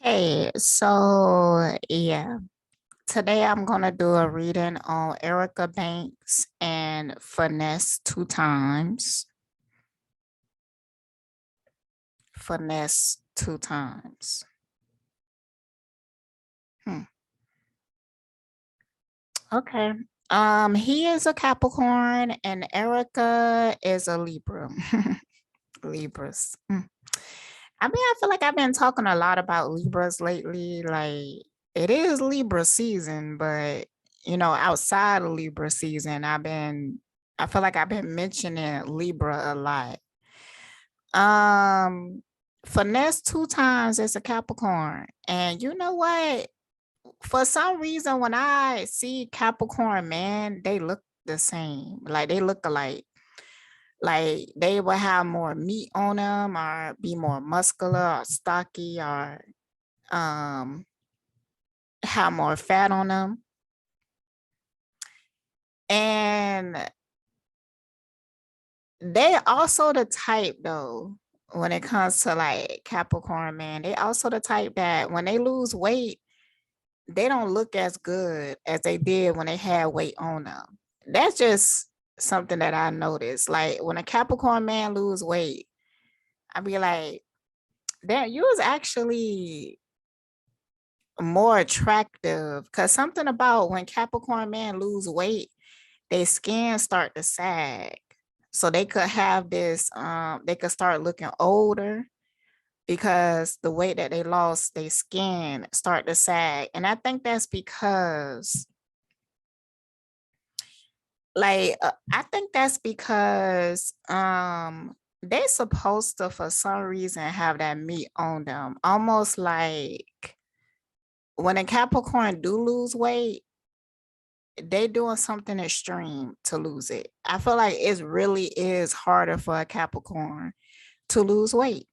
Hey, so yeah, today I'm gonna do a reading on Erica Banks and Finesse two times. Finesse two times. Hmm. Okay. He is a Capricorn and Erica is a Libra. Libras. I mean, I feel like I've been talking a lot about Libras lately. Like it is Libra season, but outside of Libra season, I feel like I've been mentioning Libra a lot. Um, Finesse two times as a Capricorn. And you know what? For some reason, when I see Capricorn man, they look the same. Like they look alike. Like they will have more meat on them or be more muscular or stocky or um have more fat on them. And they also the type though, when it comes to like Capricorn man, they also the type that when they lose weight, they don't look as good as they did when they had weight on them. That's just something that I noticed. Like when a Capricorn man lose weight, I be like, that you was actually more attractive, because something about when Capricorn men lose weight, their skin start to sag. So they could have this, they could start looking older because the weight that they lost, their skin start to sag. And I think that's because I think that's because they supposed to for some reason have that meat on them. Almost like when a Capricorn do lose weight, they doing something extreme to lose it. I feel like it really is harder for a Capricorn to lose weight.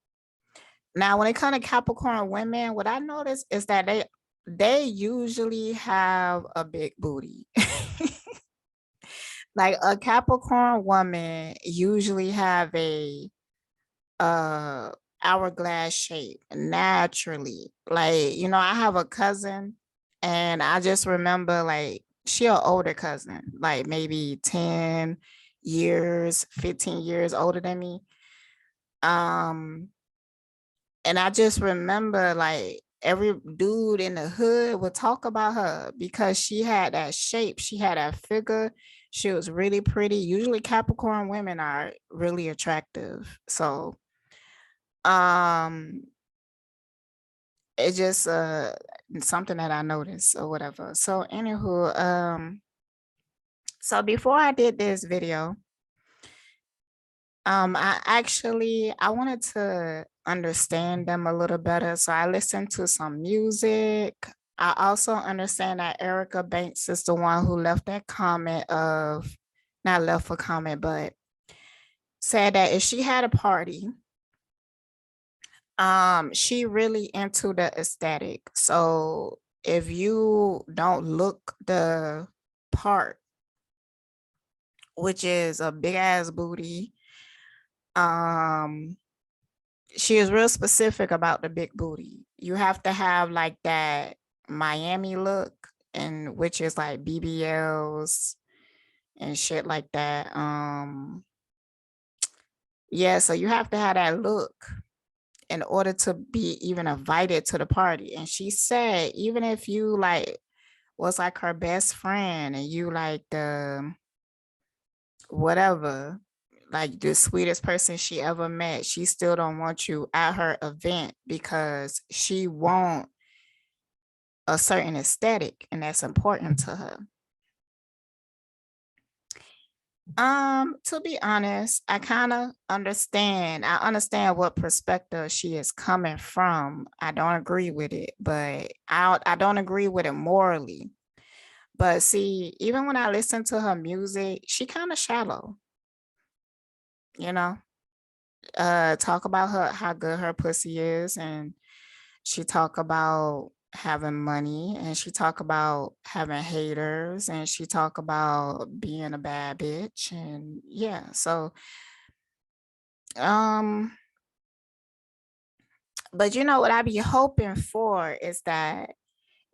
Now, when it comes to Capricorn women, what I notice is that they usually have a big booty. Like a Capricorn woman usually have a uh hourglass shape naturally. Like, I have a cousin and I just remember like she an older cousin, like maybe 10 years, 15 years older than me. Um, and I just remember like every dude in the hood would talk about her because she had that shape, she had that figure, she was really pretty. Usually Capricorn women are really attractive. So um it's just something that I noticed or whatever. So anywho, so before I did this video, I wanted to understand them a little better. So I listened to some music. I also understand that Erica Banks is the one who left that comment of, not left a comment, but said that if she had a party, she really into the aesthetic. So if you don't look the part, which is a big ass booty, um she is real specific about the big booty. You have to have like that Miami look, and which is like BBLs and shit like that. Yeah, so you have to have that look in order to be even invited to the party. And she said, even if you like was like her best friend and you like the whatever, like the sweetest person she ever met, she still don't want you at her event because she want a certain aesthetic and that's important to her. To be honest, I kind of understand. I understand what perspective she is coming from. I don't agree with it, but I don't agree with it morally. But see, even when I listen to her music, she kind of shallow, you know. Talk about her how good her pussy is, and she talk about having money, and she talk about having haters, and she talk about being a bad bitch, and yeah. So um But you know what I be hoping for is that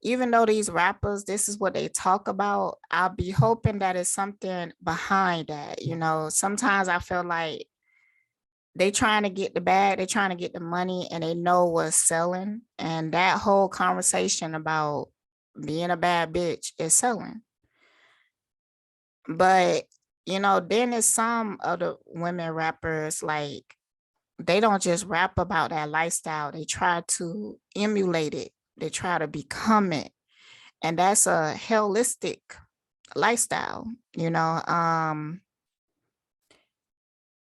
even though these rappers, this is what they talk about, I'll be hoping that it's something behind that. You know, sometimes I feel like they trying to get the bag, they trying to get the money, and they know what's selling. And that whole conversation about being a bad bitch is selling. But you know, then there's some other women rappers like they don't just rap about that lifestyle. They try to emulate it. They try to become it. And that's a holistic lifestyle, you know.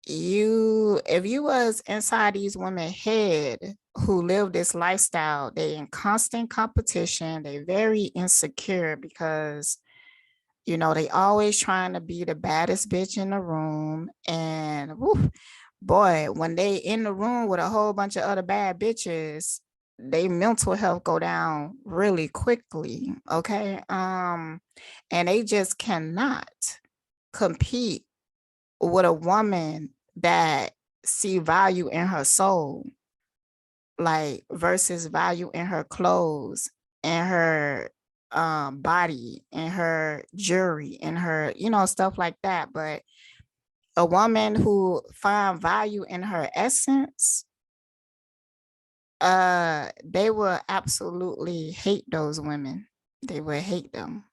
If you was inside these women head who live this lifestyle, they in constant competition, they very insecure because you know they always trying to be the baddest bitch in the room. And woof, boy, when they in the room with a whole bunch of other bad bitches, they mental health go down really quickly. Okay. And they just cannot compete with a woman that see value in her soul, like versus value in her clothes and her body and her jewelry and her, you know, stuff like that. But a woman who find value in her essence, they will absolutely hate those women. They will hate them.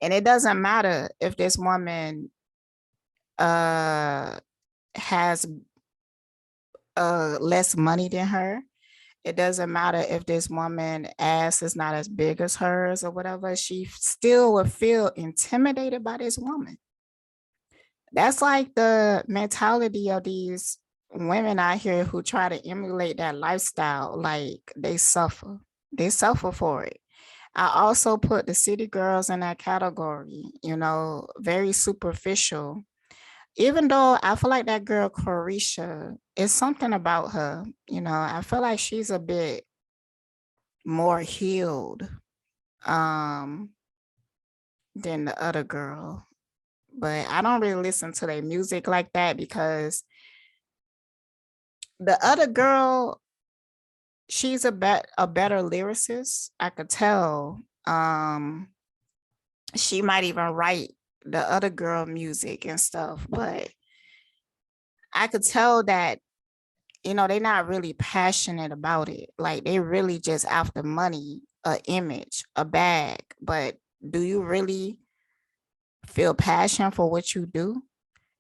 And it doesn't matter if this woman has less money than her. It doesn't matter if this woman ass is not as big as hers or whatever. She still would feel intimidated by this woman. That's like the mentality of these women out here who try to emulate that lifestyle. Like they suffer. They suffer for it. I also put the city girls in that category, you know, very superficial. Even though I feel like that girl Carisha, is something about her, you know, I feel like she's a bit more healed um than the other girl. But I don't really listen to their music like that because the other girl, she's a better lyricist. I could tell. She might even write the other girl music and stuff, but I could tell that, you know, they're not really passionate about it. Like they really just after money, a image, a bag. But do you really feel passion for what you do?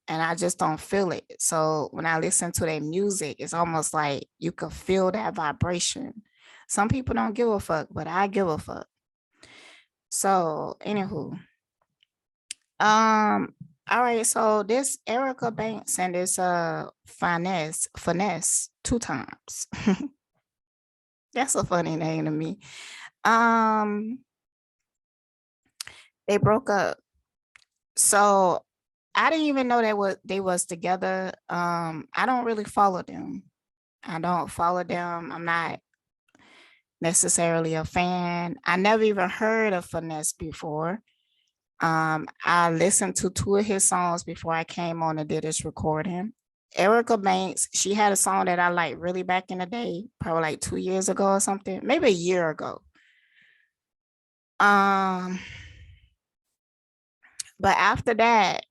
And I just don't feel it. So when I listen to their music, it's almost like you can feel that vibration. Some people don't give a fuck, but I give a fuck. So anywho, um, all right. So this Erica Banks and this finesse 2tymes. That's a funny name to me. Um, they broke up. So I didn't even know they was together. I don't really follow them. I don't follow them. I'm not necessarily a fan. I never even heard of Finesse before. I listened to two of his songs before I came on and did this recording. Erica Banks, she had a song that I liked really back in the day, probably like 2 years ago or something, maybe a year ago. But after that,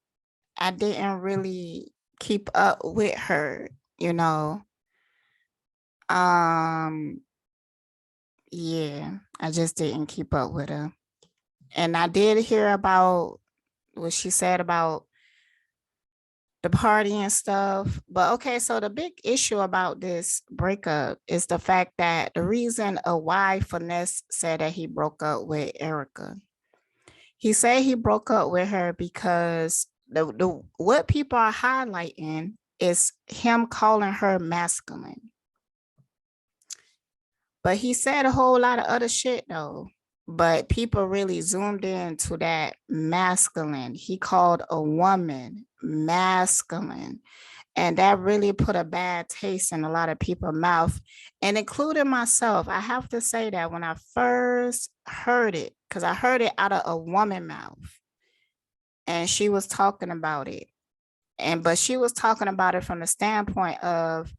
I didn't really keep up with her, you know. Um, yeah, I just didn't keep up with her. And I did hear about what she said about the party and stuff. But okay, so the big issue about this breakup is the fact that the reason of why Finesse said that he broke up with Erica. He said he broke up with her because the what people are highlighting is him calling her masculine. But he said a whole lot of other shit though. But people really zoomed in to that masculine. He called a woman masculine. And that really put a bad taste in a lot of people's mouth, and including myself. I have to say that when I first heard it, because I heard it out of a woman's mouth, and she was talking about it. But she was talking about it from the standpoint of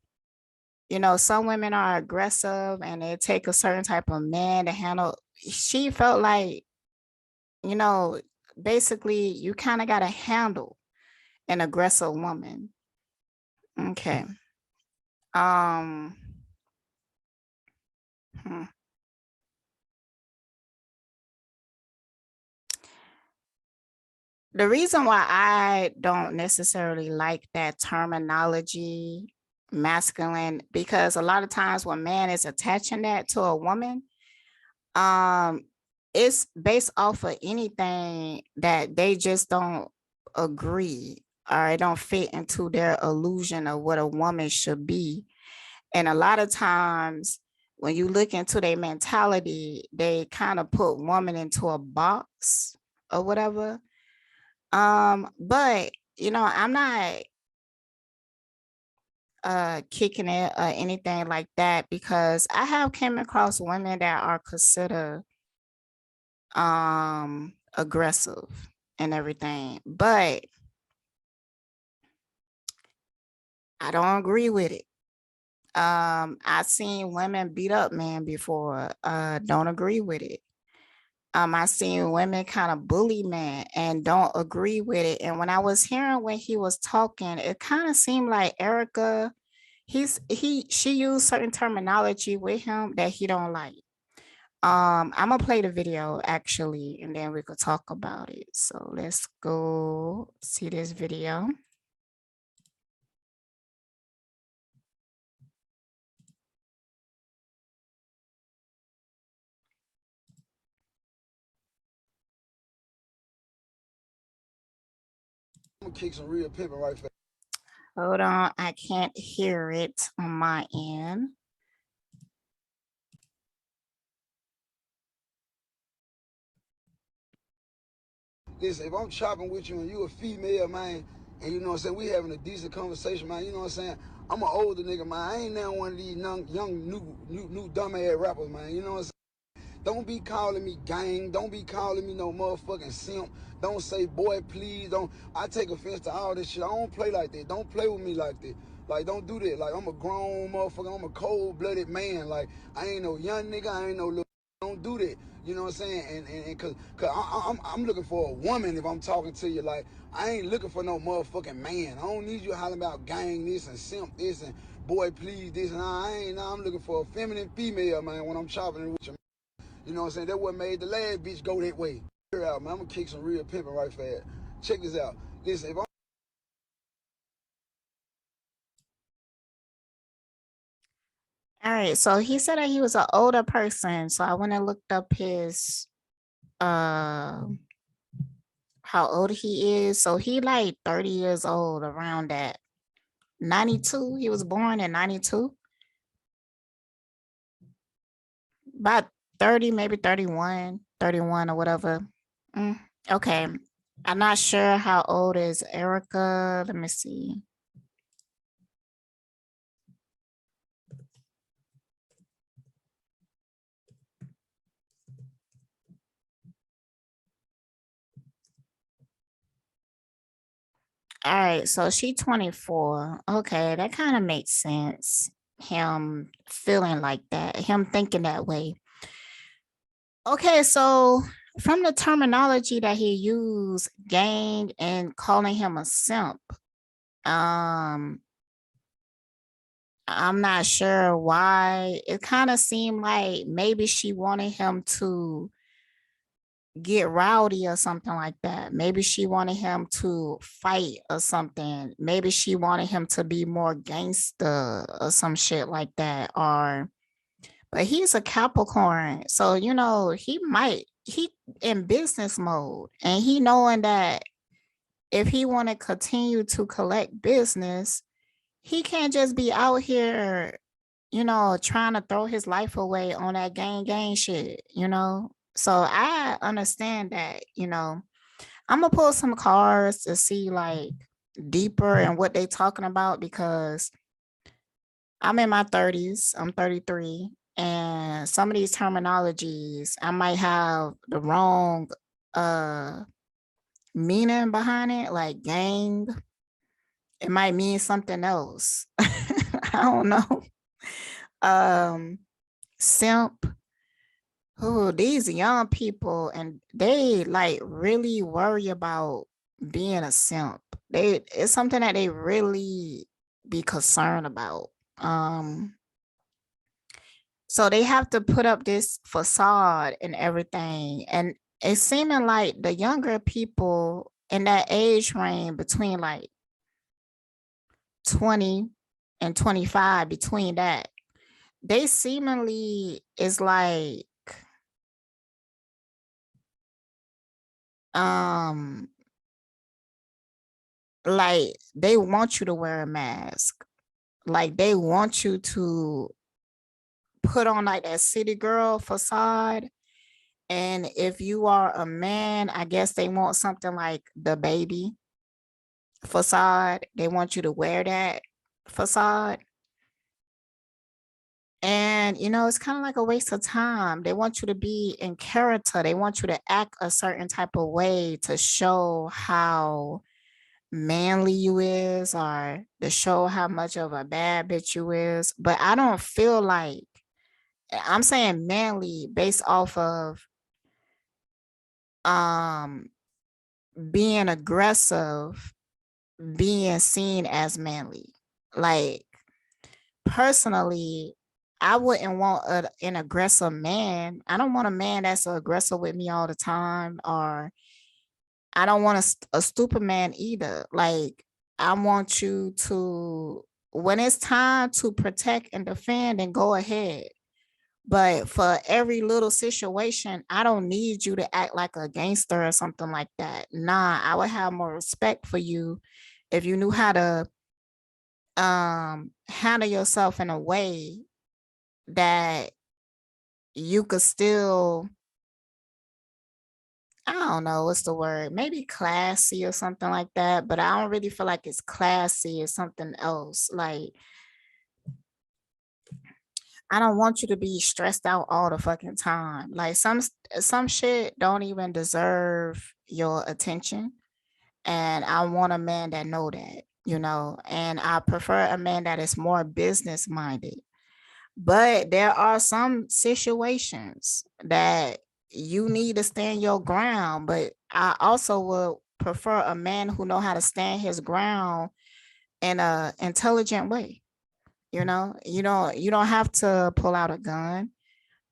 you know, some women are aggressive and they take a certain type of man to handle. She felt like, you know, basically you kind of got to handle an aggressive woman. Okay. Um, hmm. The reason why I don't necessarily like that terminology, masculine, because a lot of times when man is attaching that to a woman, um, it's based off of anything that they just don't agree or it don't fit into their illusion of what a woman should be. And a lot of times when you look into their mentality, they kind of put woman into a box or whatever. But you know, I'm not kicking it or anything like that because I have came across women that are considered aggressive and everything, but I don't agree with it. I've seen women beat up men before, don't agree with it. I seen women kind of bully men and don't agree with it. And when I was hearing when he was talking, it kind of seemed like Erica, she used certain terminology with him that he don't like. I'm gonna play the video actually, and then we could talk about it. So let's go see this video. I'm gonna kick some real pimping right fast. Hold on, I can't hear it on my end. Listen, if I'm chopping with you and you a female, man, and you know what I'm saying, we having a decent conversation, man, you know what I'm saying, I'm an older nigga, man. I ain't now one of these young new dumbass rappers, man. You know what I'm saying? Don't be calling me gang. Don't be calling me no motherfucking simp. Don't say boy, please. Don't. I take offense to all this shit. I don't play like that. Don't play with me like that. Like, don't do that. Like, I'm a grown motherfucker. I'm a cold-blooded man. Like, I ain't no young nigga. I ain't no little. Don't do that. You know what I'm saying? And cause I'm looking for a woman if I'm talking to you. Like, I ain't looking for no motherfucking man. I don't need you hollering about gang this and simp this and boy, please this. And I ain't. Nah, I'm looking for a feminine female, man, when I'm chopping it with you. You know what I'm saying? That what made the last bitch go that way. Here out, man. I'm gonna kick some real pimping right fast. Check this out. Listen, if I'm All right, so he said that he was an older person, so I went and looked up his uh how old he is. So he like 30 years old, around that. 92. He was born in 92. About 30, maybe 31 or whatever. Mm, okay. I'm not sure how old is Erica. Let me see. All right, so she 24. Okay, that kind of makes sense. Him feeling like that, him thinking that way. Okay, so from the terminology that he used, gang and calling him a simp, um, I'm not sure why. It kind of seemed like maybe she wanted him to get rowdy or something like that. Maybe she wanted him to fight or something. Maybe she wanted him to be more gangster or some shit like that. Or, but he's a Capricorn, so you know he in business mode, and he knowing that if he want to continue to collect business, he can't just be out here, you know, trying to throw his life away on that gang shit, you know? So I understand that, you know, I'm gonna pull some cards to see like deeper and what they talking about because I'm in my 30s, I'm 33, and some of these terminologies I might have the wrong uh meaning behind it, like gang. It might mean something else. I don't know. Simp. Oh, these young people, and they like really worry about being a simp. It's something that they really be concerned about. Um, so they have to put up this facade and everything. And it's seeming like the younger people in that age range between like 20 and 25, between that, they seemingly is um like they want you to wear a mask. Like they want you to put on like that city girl facade. And if you are a man, I guess they want something like the baby facade. They want you to wear that facade. And it's kind of like a waste of time. They want you to be in character. They want you to act a certain type of way to show how manly you is, or to show how much of a bad bitch you is. But I don't feel like, I'm saying manly based off of um being aggressive, being seen as manly. Like personally, I wouldn't want an aggressive man. I don't want a man that's aggressive with me all the time, or I don't want a stupid man either. Like I want you to, when it's time to protect and defend, and go ahead. But for every little situation, I don't need you to act like a gangster or something like that. Nah, I would have more respect for you if you knew how to handle yourself in a way that you could still, I don't know what's the word, maybe classy or something like that, but I don't really feel like it's classy. It's something else. Like I don't want you to be stressed out all the fucking time. Like some shit don't even deserve your attention. And I want a man that know that, and I prefer a man that is more business minded. But there are some situations that you need to stand your ground. But I also would prefer a man who know how to stand his ground in a intelligent way. You don't have to pull out a gun.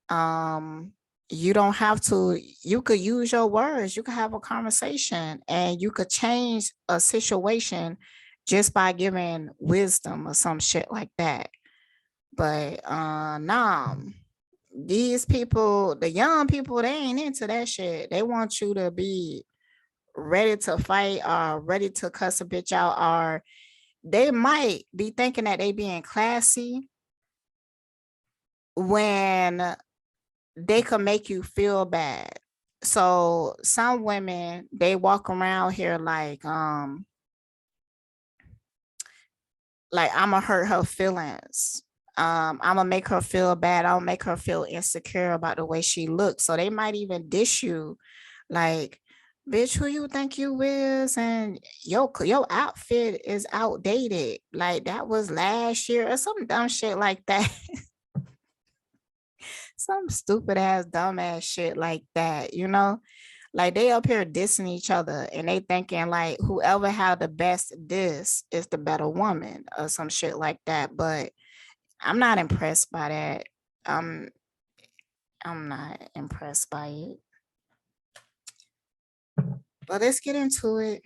Um, you don't have to, you could use your words, you could have a conversation, and you could change a situation just by giving wisdom or some shit like that. But nah, these people, the young people, they ain't into that shit. They want you to be ready to fight, or ready to cuss a bitch out, or they might be thinking that they being classy when they could make you feel bad. So some women, they walk around here like I'm gonna hurt her feelings. I'm gonna make her feel bad. I'll make her feel insecure about the way she looks. So they might even dish you, like, bitch, who you think you is, and your outfit is outdated. Like that was last year, or some dumb shit like that. Some stupid ass, dumb ass shit like that. Like they up here dissing each other, and they thinking like whoever had the best diss is the better woman or some shit like that. But I'm not impressed by that. Um, I'm not impressed by it. But let's get into it.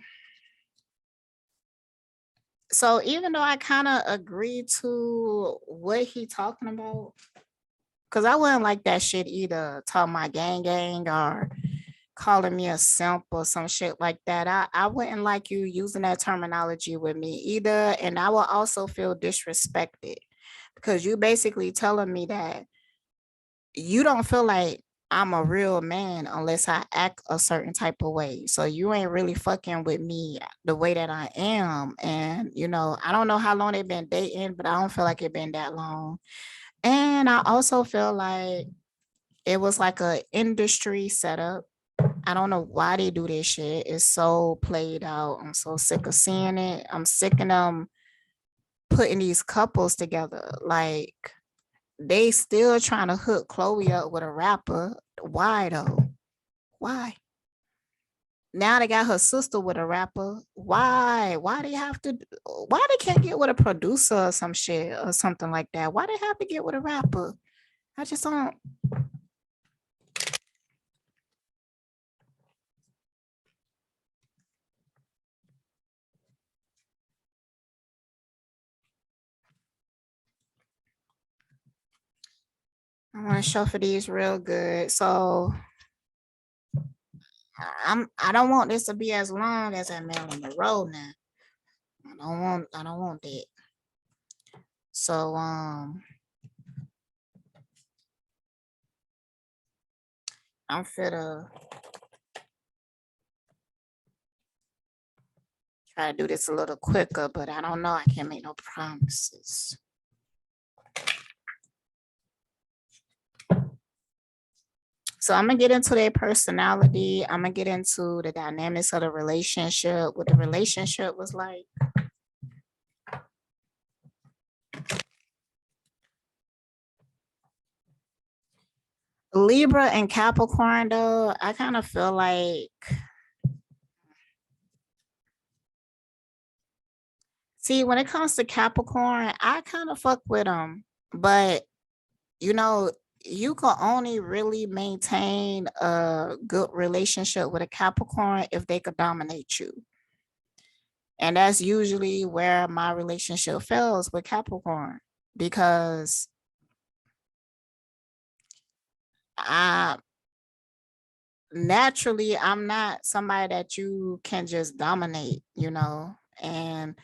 So even though I kind of agree to what he talking about, because I wouldn't like that shit either, talking my gang or calling me a simp or some shit like that. I wouldn't like you using that terminology with me either. And I will also feel disrespected, because you basically telling me that you don't feel like I'm a real man unless I act a certain type of way. So you ain't really fucking with me the way that I am. And, I don't know how long they've been dating, but I don't feel like it been that long. And I also feel like it was like a industry setup. I don't know why they do this shit. It's so played out. I'm so sick of seeing it. I'm sick of them putting these couples together. Like they still trying to hook Chloe up with a rapper. Why though? Why? Now they got her sister with a rapper. Why? Why they have to? Why they can't get with a producer or some shit or something like that? Why they have to get with a rapper? I just don't. I want to shuffle these real good. So I don't want this to be as long as that Marilyn Monroe now. I don't want that. So I'm finna try to do this a little quicker, but I don't know. I can't make no promises. So I'm gonna get into their personality. I'm gonna get into the dynamics of the relationship, what the relationship was like. Libra and Capricorn, though, I kind of feel like, see, when it comes to Capricorn, I kind of fuck with them, but you know, you can only really maintain a good relationship with a Capricorn if they could dominate you. And that's usually where my relationship fails with Capricorn, because I naturally I'm not somebody that you can just dominate, and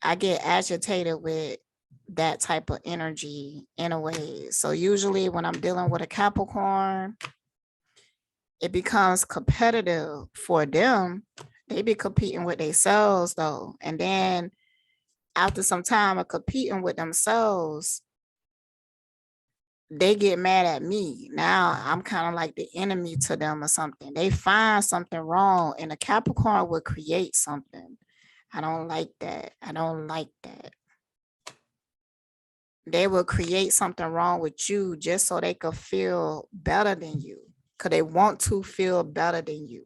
I get agitated with that type of energy in a way. So usually when I'm dealing with a Capricorn, it becomes competitive for them. They be competing with themselves though. And then after some time of competing with themselves, they get mad at me. Now I'm kind of like the enemy to them or something. They find something wrong, and a Capricorn would create something. I don't like that. I don't like that. They will create something wrong with you just so they could feel better than you, because they want to feel better than you.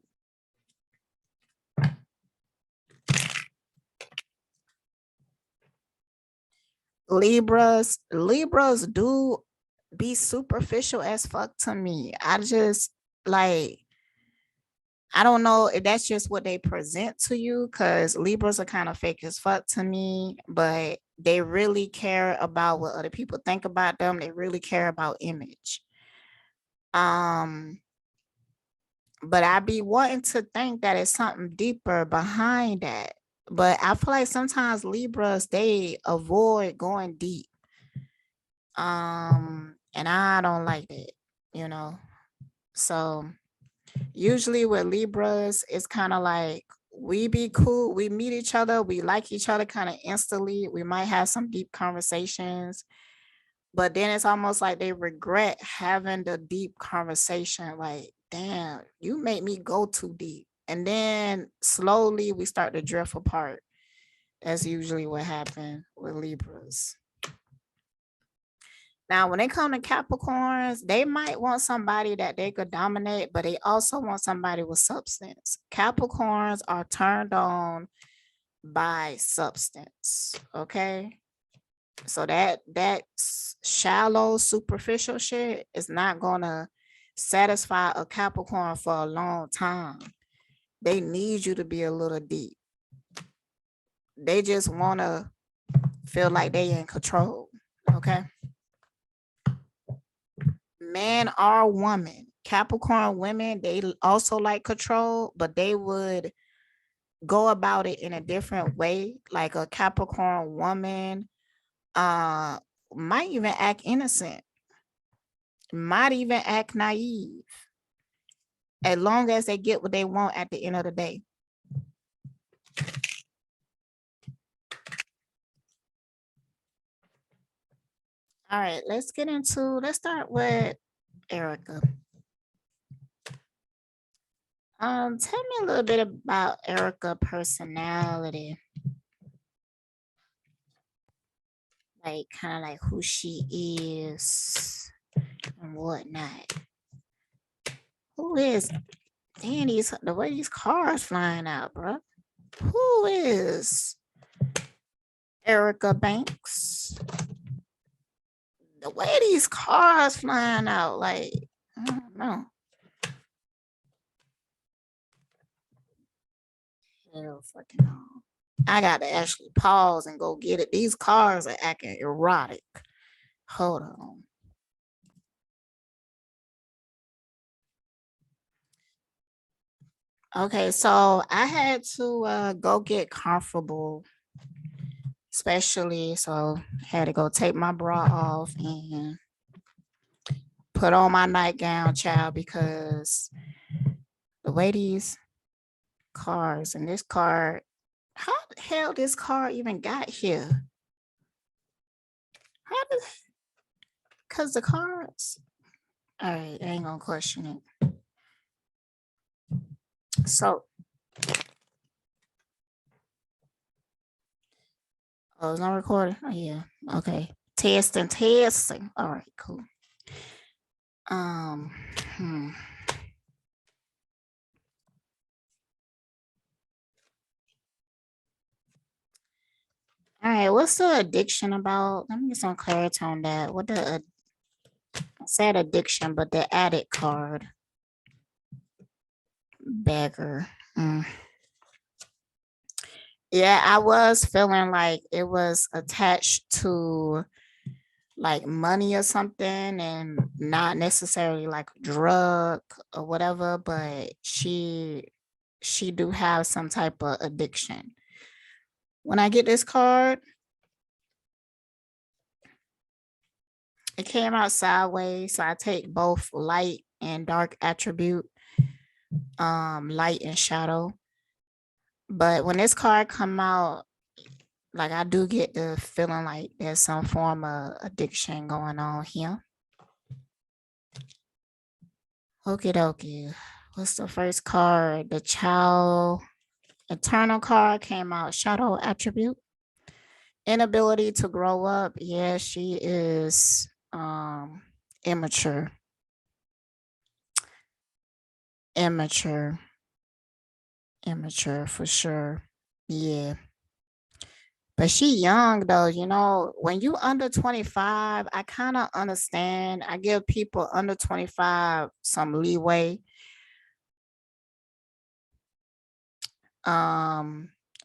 Libras do be superficial as fuck to me. I just like, I don't know if that's just what they present to you, because Libras are kind of fake as fuck to me, but they really care about what other people think about them. They really care about image. But I be wanting to think that it's something deeper behind that. But I feel like sometimes Libras, they avoid going deep. And I don't like that. So usually with Libras, it's kind of like we be cool, we meet each other, we like each other kind of instantly. We might have some deep conversations, but then it's almost like they regret having the deep conversation. Like, damn, you made me go too deep. And then slowly we start to drift apart. That's usually what happened with Libras. Now, when they come to Capricorns, they might want somebody that they could dominate, but they also want somebody with substance. Capricorns are turned on by substance. Okay. So that shallow, superficial shit is not gonna satisfy a Capricorn for a long time. They need you to be a little deep. They just wanna feel like they in control. Okay. Man or woman, Capricorn women, they also like control, but they would go about it in a different way. Like a Capricorn woman might even act innocent, might even act naive, as long as they get what they want at the end of the day. All right, let's start with Erica. Tell me a little bit about Erica personality. like kind of like who she is and whatnot. Who is the way these cars flying out, bro? Who is Erica Banks? The way these cars flying out, like, I don't know. Hell fucking no. I got to actually pause and go get it. These cars are acting erotic. Hold on. Okay, so I had to go get comfortable, especially so I had to go take my bra off and put on my nightgown, child, because the way these cars and this car, how the hell this car even got here? How did, because the cars, all right, I ain't gonna question it. So, oh, it's not recording. Oh, yeah. Okay. Testing. All right, cool. Um, hmm. All right, what's the addiction about? Let me get some clarity on that. What the I said addiction, but the addict card. Beggar. Mm. Yeah, I was feeling like it was attached to like money or something and not necessarily like a drug or whatever, but she do have some type of addiction. When I get this card, it came out sideways, so I take both light and dark attribute, light and shadow. But when this card come out, like I do get the feeling like there's some form of addiction going on here. Okie dokie. What's the first card? The child eternal card came out. Shadow attribute. Inability to grow up. Yeah, she is immature. Immature for sure. Yeah. But she young though, you know, when you under 25, I kind of understand. I give people under 25 some leeway.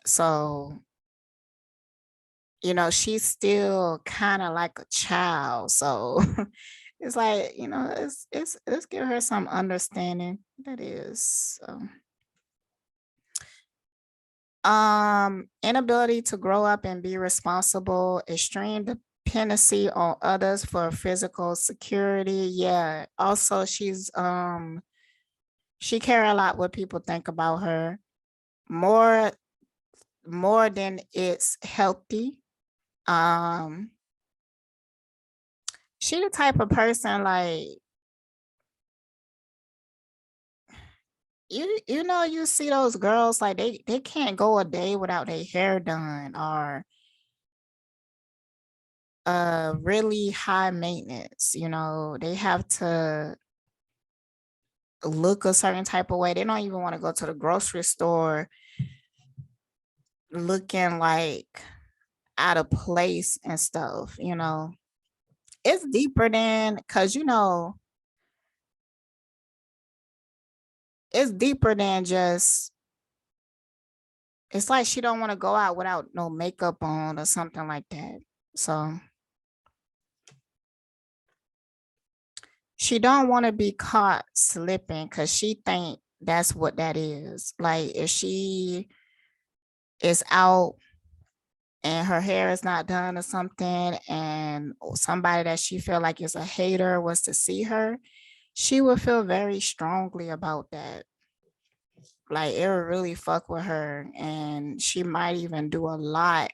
So you know, she's still kind of like a child. So it's like, you know, it's let's give her some understanding. That is inability to grow up and be responsible, extreme dependency on others for physical security. Yeah. Also, she care a lot what people think about her. More than it's healthy. She the type of person like you know, you see those girls like they can't go a day without their hair done, or really high maintenance, you know, they have to look a certain type of way. They don't even want to go to the grocery store looking like out of place and stuff, you know. It's deeper than, because you know, it's deeper than just, it's like she don't want to go out without no makeup on or something like that. So she don't want to be caught slipping because she think that's what that is. Like if she is out and her hair is not done or something, and somebody that she feel like is a hater was to see her, she would feel very strongly about that. Like it would really fuck with her, and she might even do a lot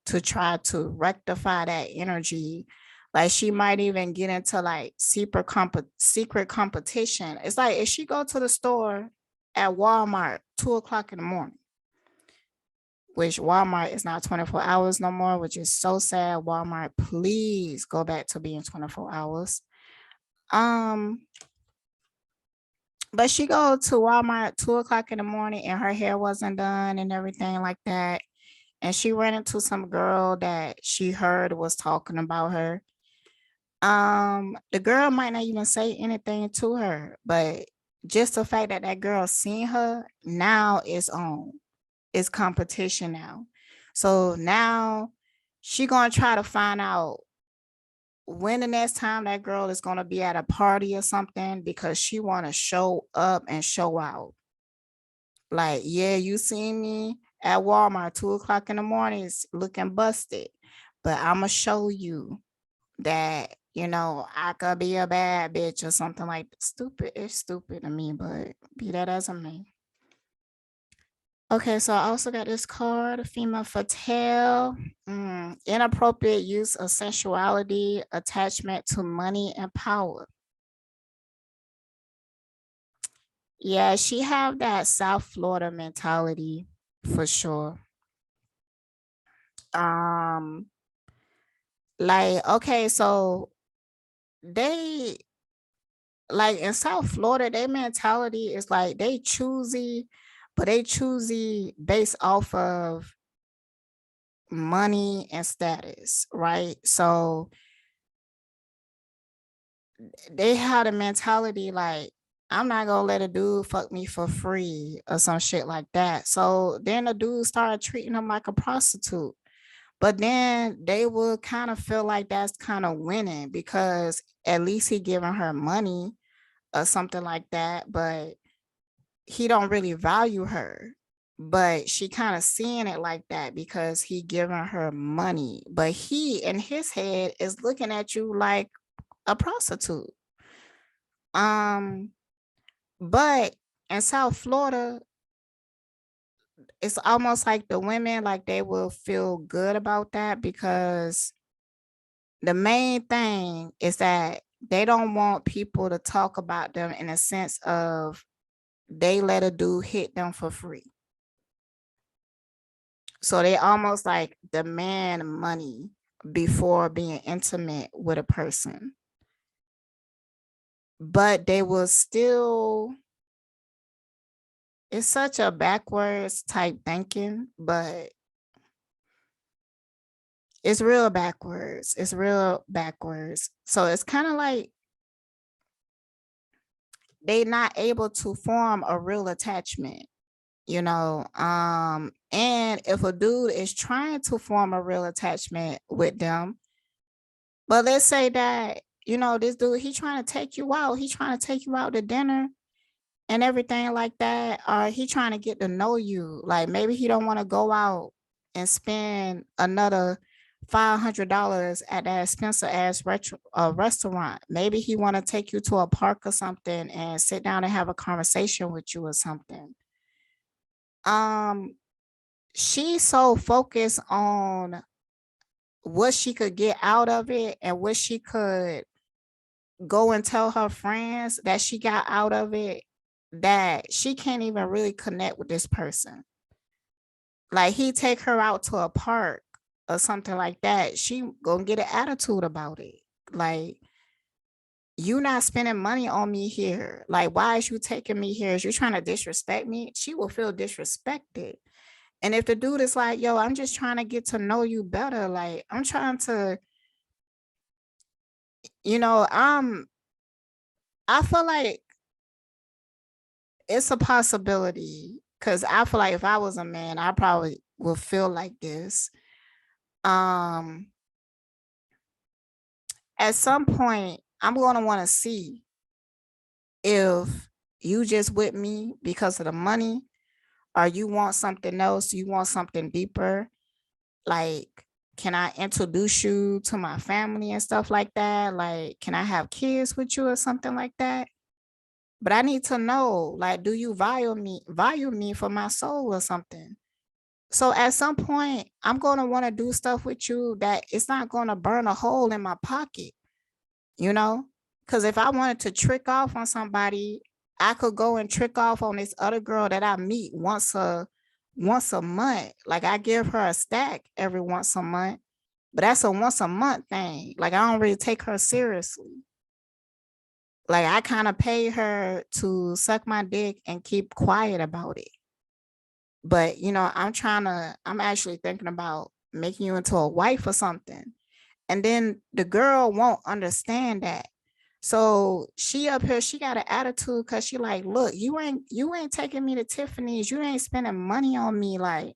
to try to rectify that energy. Like she might even get into like secret competition. It's like if she go to the store at Walmart 2 o'clock in the morning, which Walmart is not 24 hours no more, which is so sad. Walmart, please go back to being 24 hours. But she go to Walmart at 2 o'clock in the morning and her hair wasn't done and everything like that. And she ran into some girl that she heard was talking about her. The girl might not even say anything to her, but just the fact that that girl seen her now is on. It's competition now. So now she gonna try to find out when the next time that girl is gonna be at a party or something because she wanna show up and show out. Like, yeah, you seen me at Walmart 2 o'clock in the morning, it's looking busted, but I'ma show you that, you know, I could be a bad bitch or something like that. Stupid. It's stupid to me, but be that as it may. Okay, so I also got this card, female fatale, inappropriate use of sensuality, attachment to money and power. Yeah, she have that South Florida mentality for sure. Like, okay, so they like in South Florida, their mentality is like they choosy, but they choosy based off of money and status, right? So they had a mentality like, I'm not gonna let a dude fuck me for free or some shit like that. So then the dude started treating them like a prostitute. But then they would kind of feel like that's kind of winning because at least he giving her money or something like that. But he don't really value her. But she kind of seeing it like that because he giving her money. But he in his head is looking at you like a prostitute. But in South Florida, it's almost like the women, like they will feel good about that because the main thing is that they don't want people to talk about them in a sense of they let a dude hit them for free. So they almost like demand money before being intimate with a person. But they will still, it's such a backwards type thinking, but it's real backwards. It's real backwards. So it's kind of like they not able to form a real attachment, you know. And if a dude is trying to form a real attachment with them, but let's say that, you know, this dude, he trying to take you out, he trying to take you out to dinner and everything like that, or he trying to get to know you. Like maybe he don't want to go out and spend another $500 at that expensive ass restaurant. Maybe he want to take you to a park or something and sit down and have a conversation with you or something. She's so focused on what she could get out of it and what she could go and tell her friends that she got out of it that she can't even really connect with this person. Like he take her out to a park or something like that, she gonna get an attitude about it. Like, you not spending money on me here. Like, why is you taking me here? Is you trying to disrespect me? She will feel disrespected. And if the dude is like, yo, I'm just trying to get to know you better. Like, I'm trying to, you know, I feel like it's a possibility because I feel like if I was a man, I probably would feel like this. At some point, I'm gonna want to see if you just with me because of the money, or you want something else, you want something deeper. Like, can I introduce you to my family and stuff like that? Like, can I have kids with you or something like that? But I need to know, like, do you value me for my soul or something? So at some point, I'm going to want to do stuff with you that it's not going to burn a hole in my pocket, you know? Because if I wanted to trick off on somebody, I could go and trick off on this other girl that I meet once a once a month. Like I give her a stack every once a month, but that's a once a month thing. Like I don't really take her seriously. Like I kind of pay her to suck my dick and keep quiet about it. But you know, I'm actually thinking about making you into a wife or something. And then the girl won't understand that. So she up here, she got an attitude because she like, look, you ain't taking me to Tiffany's, you ain't spending money on me, like,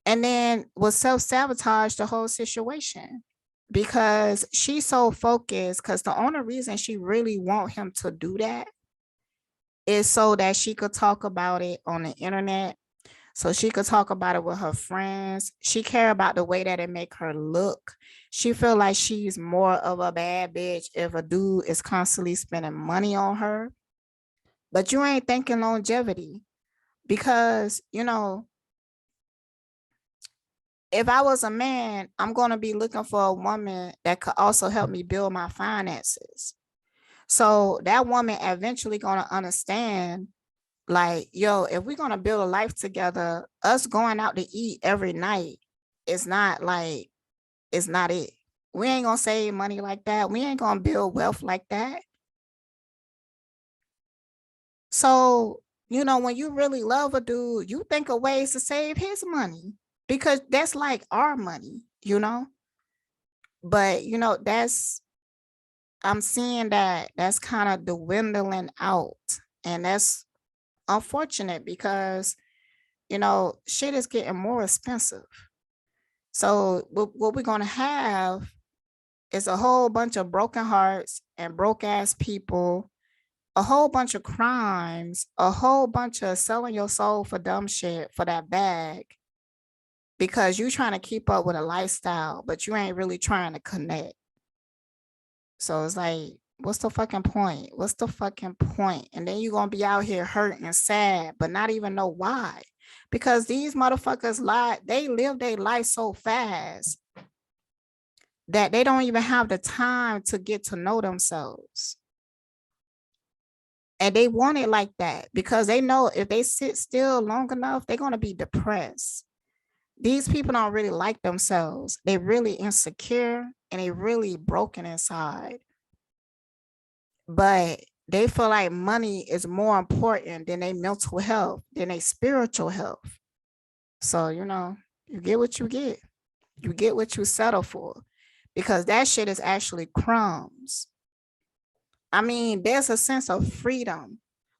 and then will self-sabotage the whole situation because she's so focused. Because the only reason she really want him to do that is so that she could talk about it on the internet, so she could talk about it with her friends. She care about the way that it make her look. She feel like she's more of a bad bitch if a dude is constantly spending money on her. But you ain't thinking longevity because, you know, if I was a man, I'm going to be looking for a woman that could also help me build my finances. So that woman eventually going to understand, like, yo, if we're going to build a life together, us going out to eat every night is not like, it's not it. We ain't going to save money like that. We ain't going to build wealth like that. So, you know, when you really love a dude, you think of ways to save his money because that's like our money, you know? But, you know, I'm seeing that that's kind of dwindling out. And that's unfortunate because, you know, shit is getting more expensive. So what we're going to have is a whole bunch of broken hearts and broke ass people, a whole bunch of crimes, a whole bunch of selling your soul for dumb shit for that bag because you trying to keep up with a lifestyle, but you ain't really trying to connect. So it's like, what's the fucking point? What's the fucking point? And then you're going to be out here hurt and sad, but not even know why. Because these motherfuckers they live their life so fast that they don't even have the time to get to know themselves. And they want it like that because they know if they sit still long enough, they're going to be depressed. These people don't really like themselves. They're really insecure and they really broken inside. But they feel like money is more important than their mental health, than their spiritual health. So, you know, you get what you get. You get what you settle for because that shit is actually crumbs. I mean, there's a sense of freedom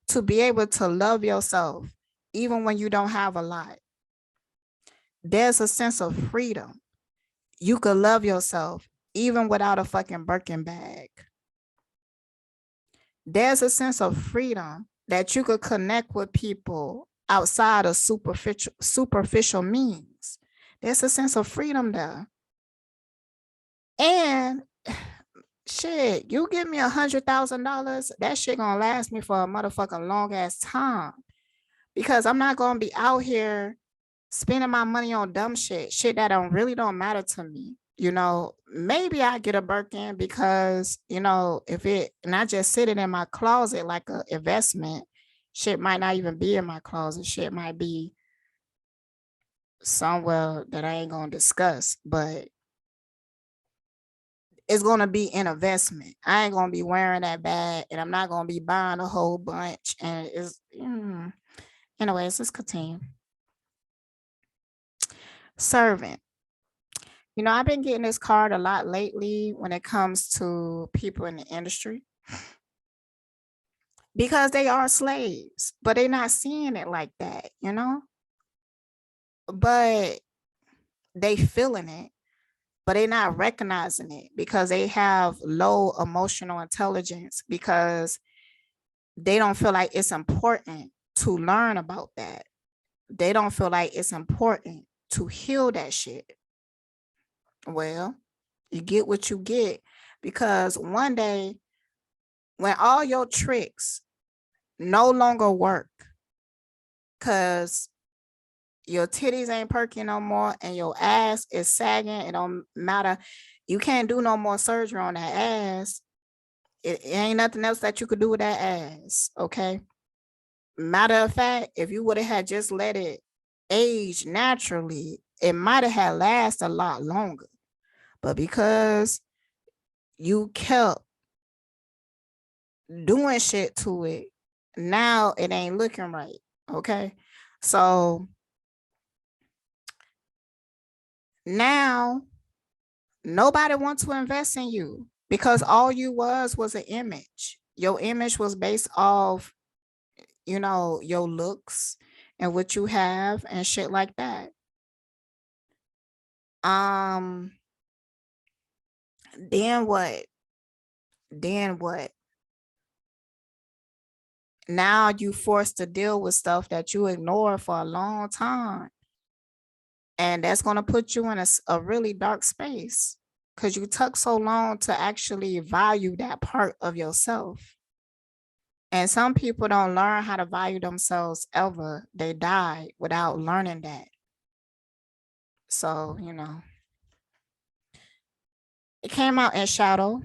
to be able to love yourself even when you don't have a lot. There's a sense of freedom. You could love yourself even without a fucking Birkin bag. There's a sense of freedom that you could connect with people outside of superficial means. There's a sense of freedom there. And shit, you give me $100,000, that shit gonna last me for a motherfucking long ass time. Because I'm not gonna be out here spending my money on dumb shit that don't matter to me. You know, maybe I get a Birkin because, you know, and I just sit it in my closet like an investment, shit might not even be in my closet. Shit might be somewhere that I ain't gonna discuss, but it's gonna be an investment. I ain't gonna be wearing that bag and I'm not gonna be buying a whole bunch. And anyways, let's continue. Servant. You know, I've been getting this card a lot lately when it comes to people in the industry because they are slaves, but they're not seeing it like that, you know? But they feeling it, but they're not recognizing it because they have low emotional intelligence because they don't feel like it's important to learn about that. They don't feel like it's important to heal that shit. Well, you get what you get because one day when all your tricks no longer work because your titties ain't perky no more and your ass is sagging, it don't matter. You can't do no more surgery on that ass. It ain't nothing else that you could do with that ass, okay? Matter of fact, if you would have had just let it age naturally, it might have had last a lot longer. But because you kept doing shit to it, now it ain't looking right. Okay. So now nobody wants to invest in you because all you was an image. Your image was based off, your looks and what you have and shit like that. Um, then what? Then what? Now you forced to deal with stuff that you ignored for a long time. And that's going to put you in a really dark space because you took so long to actually value that part of yourself. And some people don't learn how to value themselves ever. They die without learning that. So, it came out in shadow.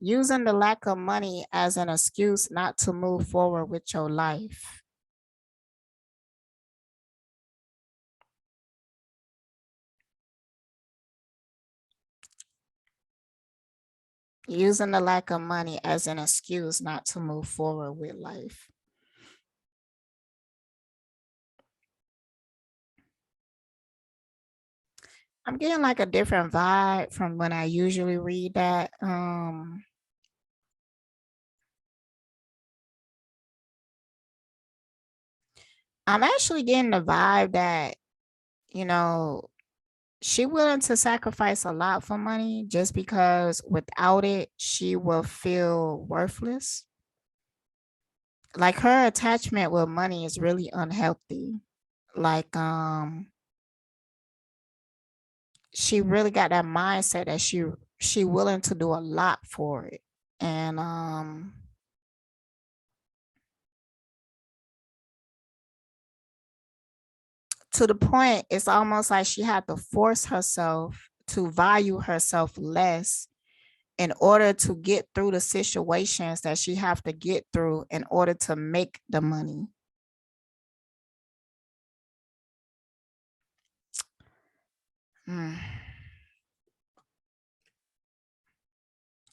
Using the lack of money as an excuse not to move forward with your life. Using the lack of money as an excuse not to move forward with life. I'm getting like a different vibe from when I usually read that. I'm actually getting the vibe that, she willing to sacrifice a lot for money just because without it, she will feel worthless. Like her attachment with money is really unhealthy. Like, she really got that mindset that she willing to do a lot for it. And to the point it's almost like she had to force herself to value herself less in order to get through the situations that she have to get through in order to make the money. Hmm.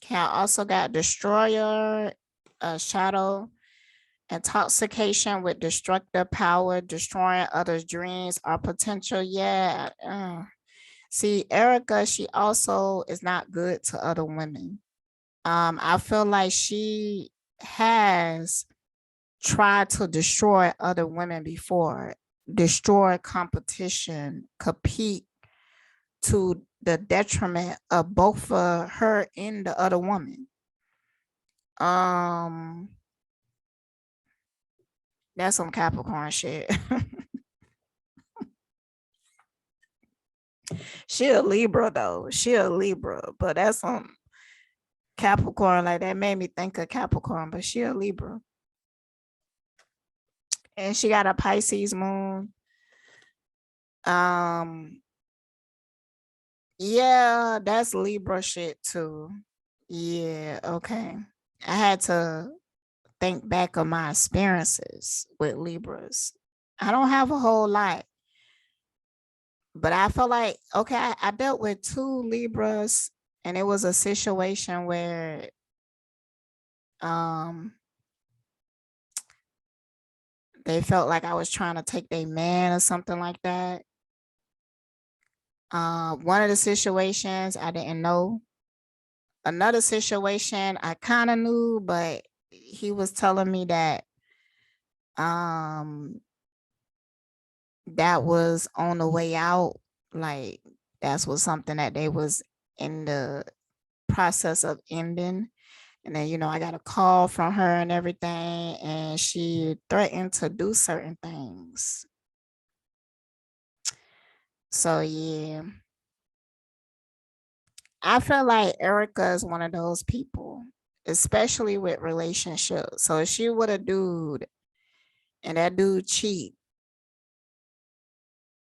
Cat also got destroyer, shadow, intoxication with destructive power, destroying others' dreams or potential. Yeah. See, Erica, she also is not good to other women. I feel like she has tried to destroy other women before, destroy competition, compete to the detriment of both her and the other woman. That's some Capricorn shit. She a Libra though. She a Libra, but that's some Capricorn. Like that made me think of Capricorn, but she a Libra. And she got a Pisces moon. Um, yeah, that's Libra shit too. Yeah, okay. I had to think back of my experiences with Libras. I don't have a whole lot, but I felt like, okay, I dealt with 2 Libras and it was a situation where um they felt like I was trying to take their man or something like that. One of the situations I didn't know. Another situation I kind of knew, but he was telling me that um that was on the way out. Like that's was something that they was in the process of ending. And then, I got a call from her and everything, and she threatened to do certain things. So yeah, I feel like Erica is one of those people, especially with relationships. So if she with a dude and that dude cheat,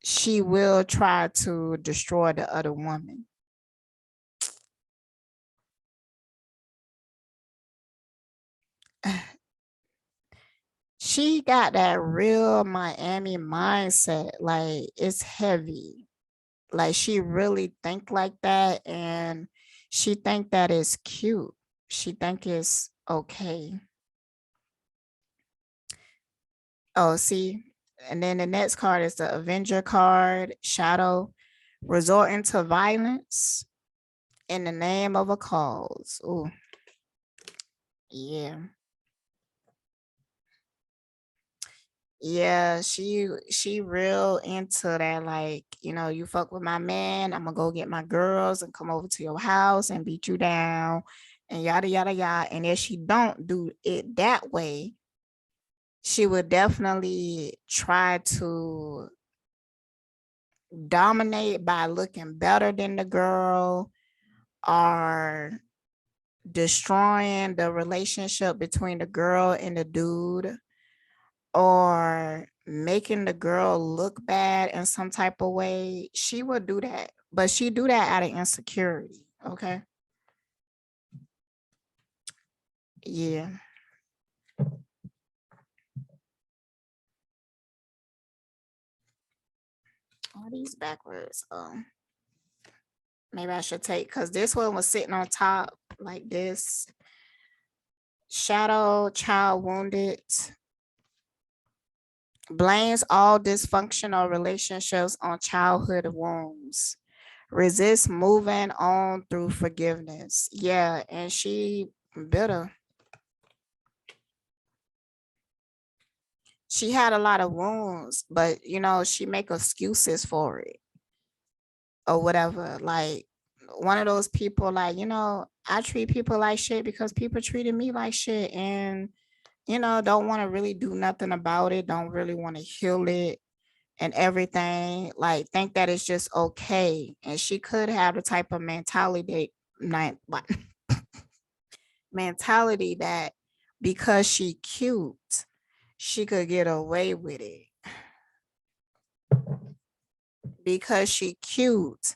she will try to destroy the other woman. She got that real Miami mindset. Like it's heavy. Like she really think like that, and she think that is cute. She think it's okay. Oh, see, and then the next card is the Avenger card, Shadow, resorting to violence in the name of a cause. Oh, yeah. Yeah, she real into that, like, you know, you fuck with my man, I'm gonna go get my girls and come over to your house and beat you down and yada yada yada. And if she don't do it that way, she would definitely try to dominate by looking better than the girl or destroying the relationship between the girl and the dude or making the girl look bad in some type of way. She would do that, but she do that out of insecurity. Okay. Yeah. All these backwards. Maybe I should take, because this one was sitting on top like this. Shadow, child wounded, blames all dysfunctional relationships on childhood wounds. Resist moving on through forgiveness. Yeah, and she bitter. She had a lot of wounds, but you know, she make excuses for it or whatever. Like one of those people, like, you know, I treat people like shit because people treated me like shit, and you know, don't want to really do nothing about it, don't really want to heal it and everything. Like think that it's just okay. And she could have the type of mentality that because she cute, she could get away with it. Because she cute,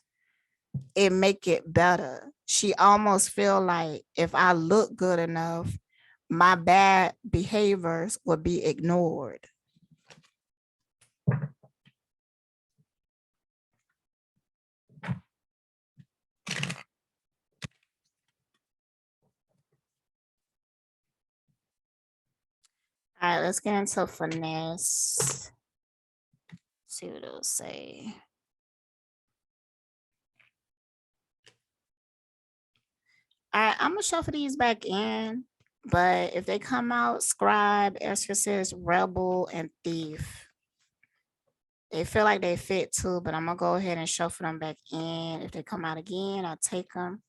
it make it better. She almost feel like if I look good enough, my bad behaviors would be ignored. All right, let's get into finesse. See what it'll say. All right, I'm gonna shuffle these back in, but if they come out, scribe, exorcist, rebel, and thief. They feel like they fit too, but I'm gonna go ahead and shuffle them back in. If they come out again, I'll take them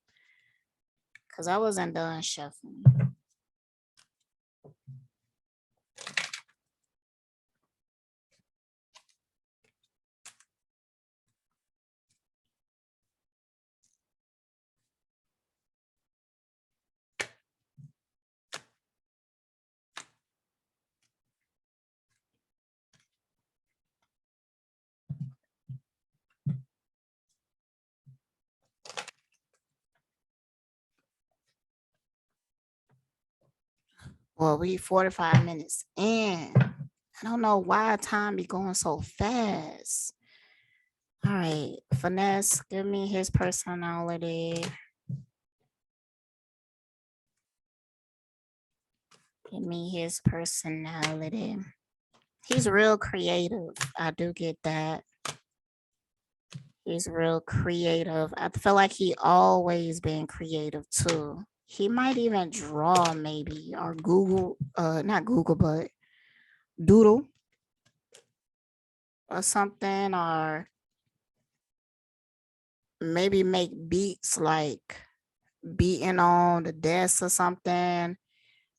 because I wasn't done shuffling. Well, we 45 minutes in. I don't know why time be going so fast. All right, finesse, give me his personality. Give me his personality. He's real creative. I do get that. He's real creative. I feel like he always been creative too. He might even draw maybe or Google, not Google, but doodle or something, or maybe make beats like beating on the desk or something.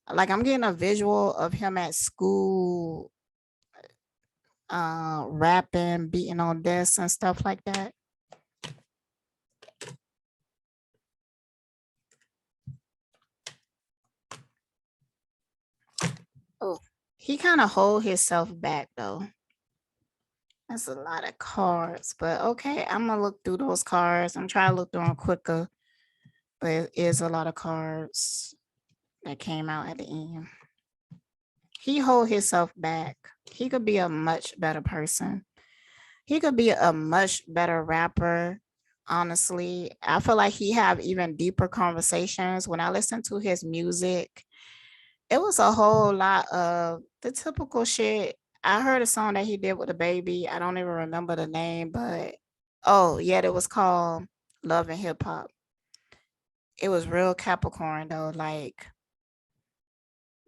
Like I'm getting a visual of him at school, rapping, beating on desks and stuff like that. Oh, he kind of hold himself back though. That's a lot of cards, but okay, I'm gonna look through those cards. I'm trying to look through them quicker, but it is a lot of cards that came out at the end. He hold himself back. He could be a much better person. He could be a much better rapper. Honestly, I feel like he have even deeper conversations. When I listen to his music, it was a whole lot of the typical shit. I heard a song that he did with the baby. I don't even remember the name, but oh yeah, it was called Love and Hip Hop. It was real Capricorn though. Like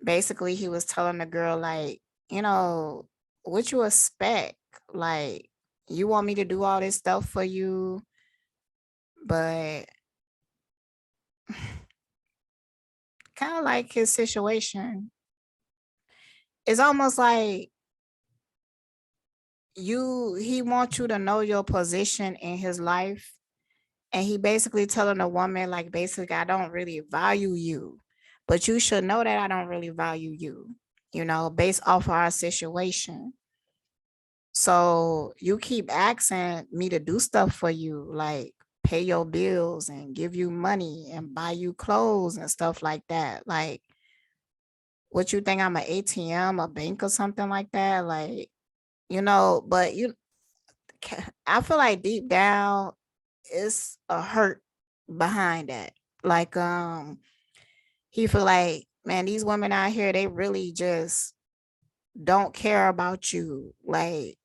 basically he was telling the girl, like, you know, what you expect? Like, you want me to do all this stuff for you, but kind of like his situation. It's almost like he wants you to know your position in his life. And he basically telling the woman, like, basically, I don't really value you, but you should know that I don't really value you, you know, based off of our situation. So you keep asking me to do stuff for you, like pay your bills and give you money and buy you clothes and stuff like that. Like, what you think I'm an ATM, a bank or something like that? Like, you know, but I feel like deep down it's a hurt behind that. Like, he feel like, man, these women out here, they really just don't care about you. Like,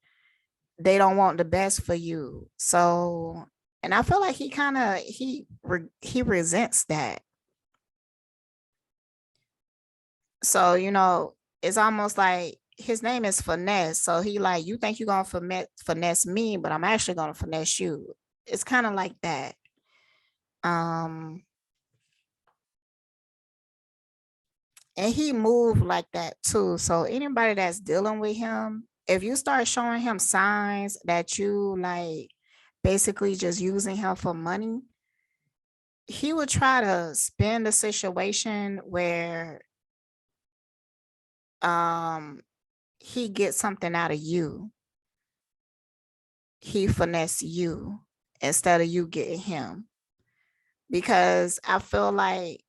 they don't want the best for you. So, and I feel like he kind of he resents that. So, you know, it's almost like his name is Finesse. So he like, you think you're gonna finesse me, but I'm actually gonna finesse you. It's kind of like that. Um, and he moved like that too. So anybody that's dealing with him, if you start showing him signs that you like basically just using him for money, he would try to spin the situation where um he gets something out of you. He finesse you instead of you getting him. Because I feel like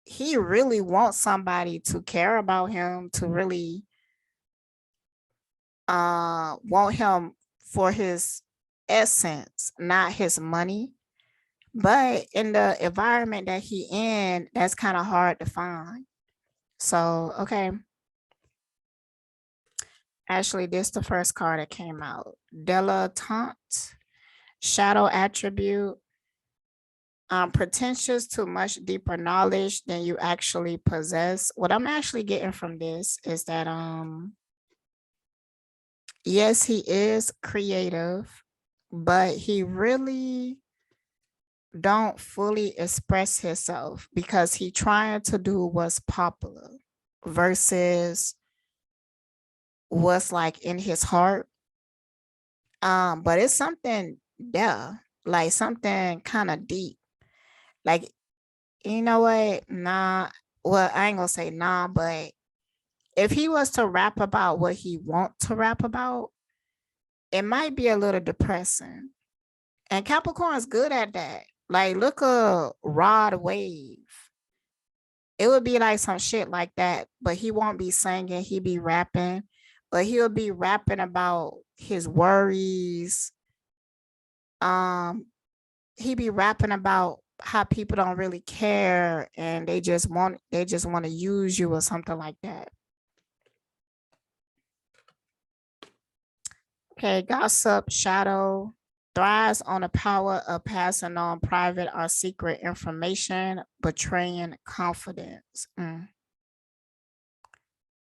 he really wants somebody to care about him, to really want him for his essence, not his money. But in the environment that he in, that's kind of hard to find. So, okay. Actually, this is the first card that came out. Dilettante, shadow attribute, pretentious to much deeper knowledge than you actually possess. What I'm actually getting from this is that yes, he is creative, but he really don't fully express himself because he trying to do what's popular versus what's like in his heart. But it's something there, like something kind of deep. Like, you know what? Nah, well, I ain't gonna say nah, but if he was to rap about what he want to rap about, it might be a little depressing. And Capricorn's good at that. Like, look a Rod Wave. It would be like some shit like that, but he won't be singing, he be rapping, but he'll be rapping about his worries. Um, he be rapping about how people don't really care and they just want to use you or something like that. Okay, gossip, shadow, thrives on the power of passing on private or secret information, betraying confidence.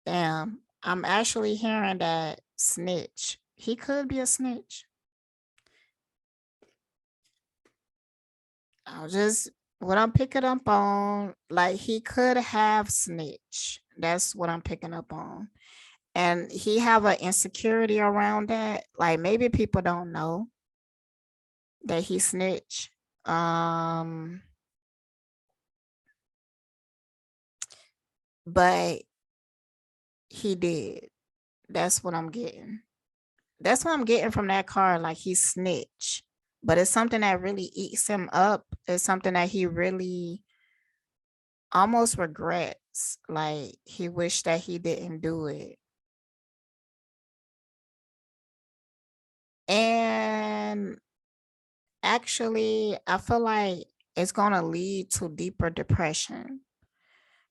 Damn, I'm actually hearing that snitch. He could be a snitch. I'll just what I'm picking up on, like he could have snitch. That's what I'm picking up on. And he have an insecurity around that. Like maybe people don't know that he snitch. Um, but he did. That's what I'm getting. That's what I'm getting from that card. Like he snitch, but it's something that really eats him up. It's something that he really almost regrets. regrets. Like he wished that he didn't do it. And actually, I feel like it's going to lead to deeper depression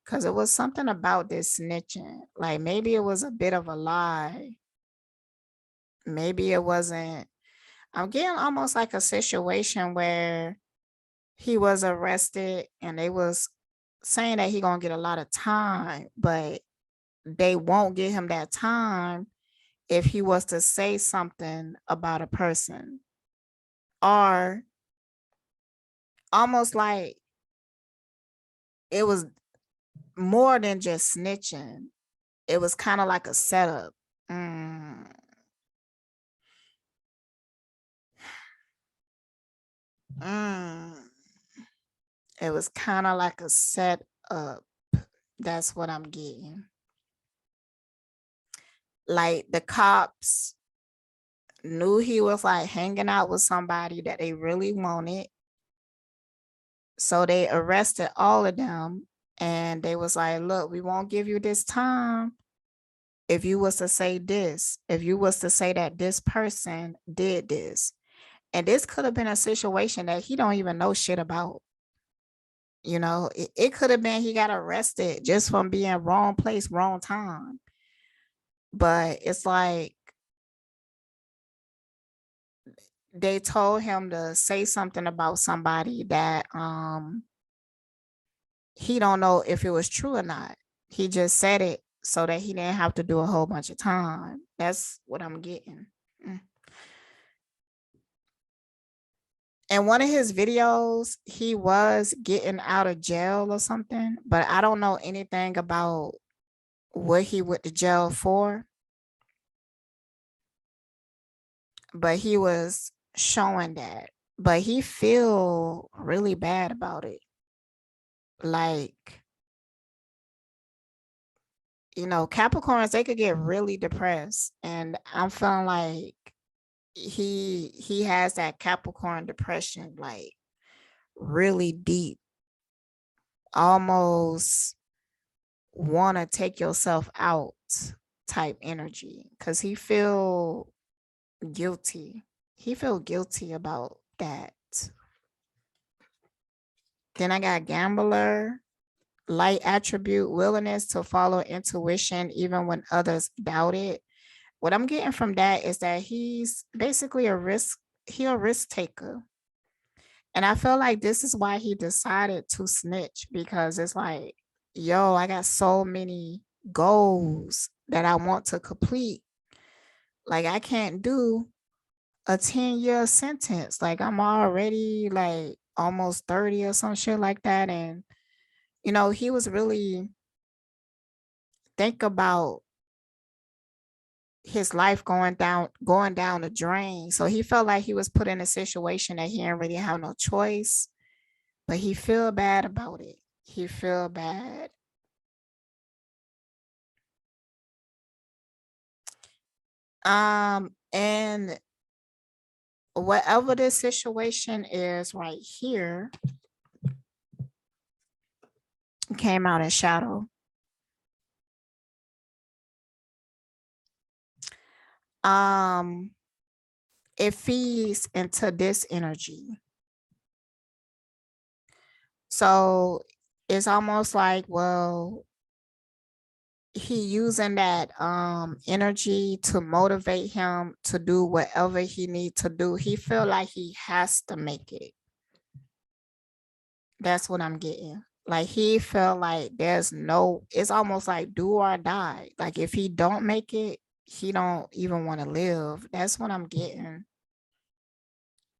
because it was something about this snitching. Like maybe it was a bit of a lie. Maybe it wasn't. I'm getting almost like a situation where he was arrested and they was saying that he gonna get a lot of time, but they won't give him that time if he was to say something about a person, or almost like it was more than just snitching. It was kind of like a setup. Mm. Mm. It was kind of like a setup. That's what I'm getting. Like the cops knew he was like hanging out with somebody that they really wanted. So they arrested all of them and they was like, look, we won't give you this time if you was to say this, if you was to say that this person did this. And this could have been a situation that he don't even know shit about. You know, it could have been he got arrested just from being wrong place, wrong time. But it's like they told him to say something about somebody that he don't know if it was true or not. He just said it so that he didn't have to do a whole bunch of time. That's what I'm getting. In one of his videos, he was getting out of jail or something, but I don't know anything about what he went to jail for. But he was showing that. But he feel really bad about it. Like, you know, Capricorns, they could get really depressed. And I'm feeling like he has that Capricorn depression, like really deep, almost want to take yourself out type energy, because he feel guilty. He feel guilty about that. Then I got gambler, light attribute, willingness to follow intuition even when others doubt it. What I'm getting from that is that he's basically a risk taker. And I feel like this is why he decided to snitch, because it's like, yo, I got so many goals that I want to complete. Like I can't do a 10-year sentence. Like I'm already like almost 30 or some shit like that. And, you know, he was really think about his life going down the drain. So he felt like he was put in a situation that he didn't really have no choice, but he feel bad about it. He feel bad. And whatever this situation is right here came out in shadow. It feeds into this energy. So it's almost like, well, he using that energy to motivate him to do whatever he need to do. He feel like he has to make it. That's what I'm getting. Like he felt like it's almost like do or die. Like if he don't make it, he don't even want to live. That's what I'm getting.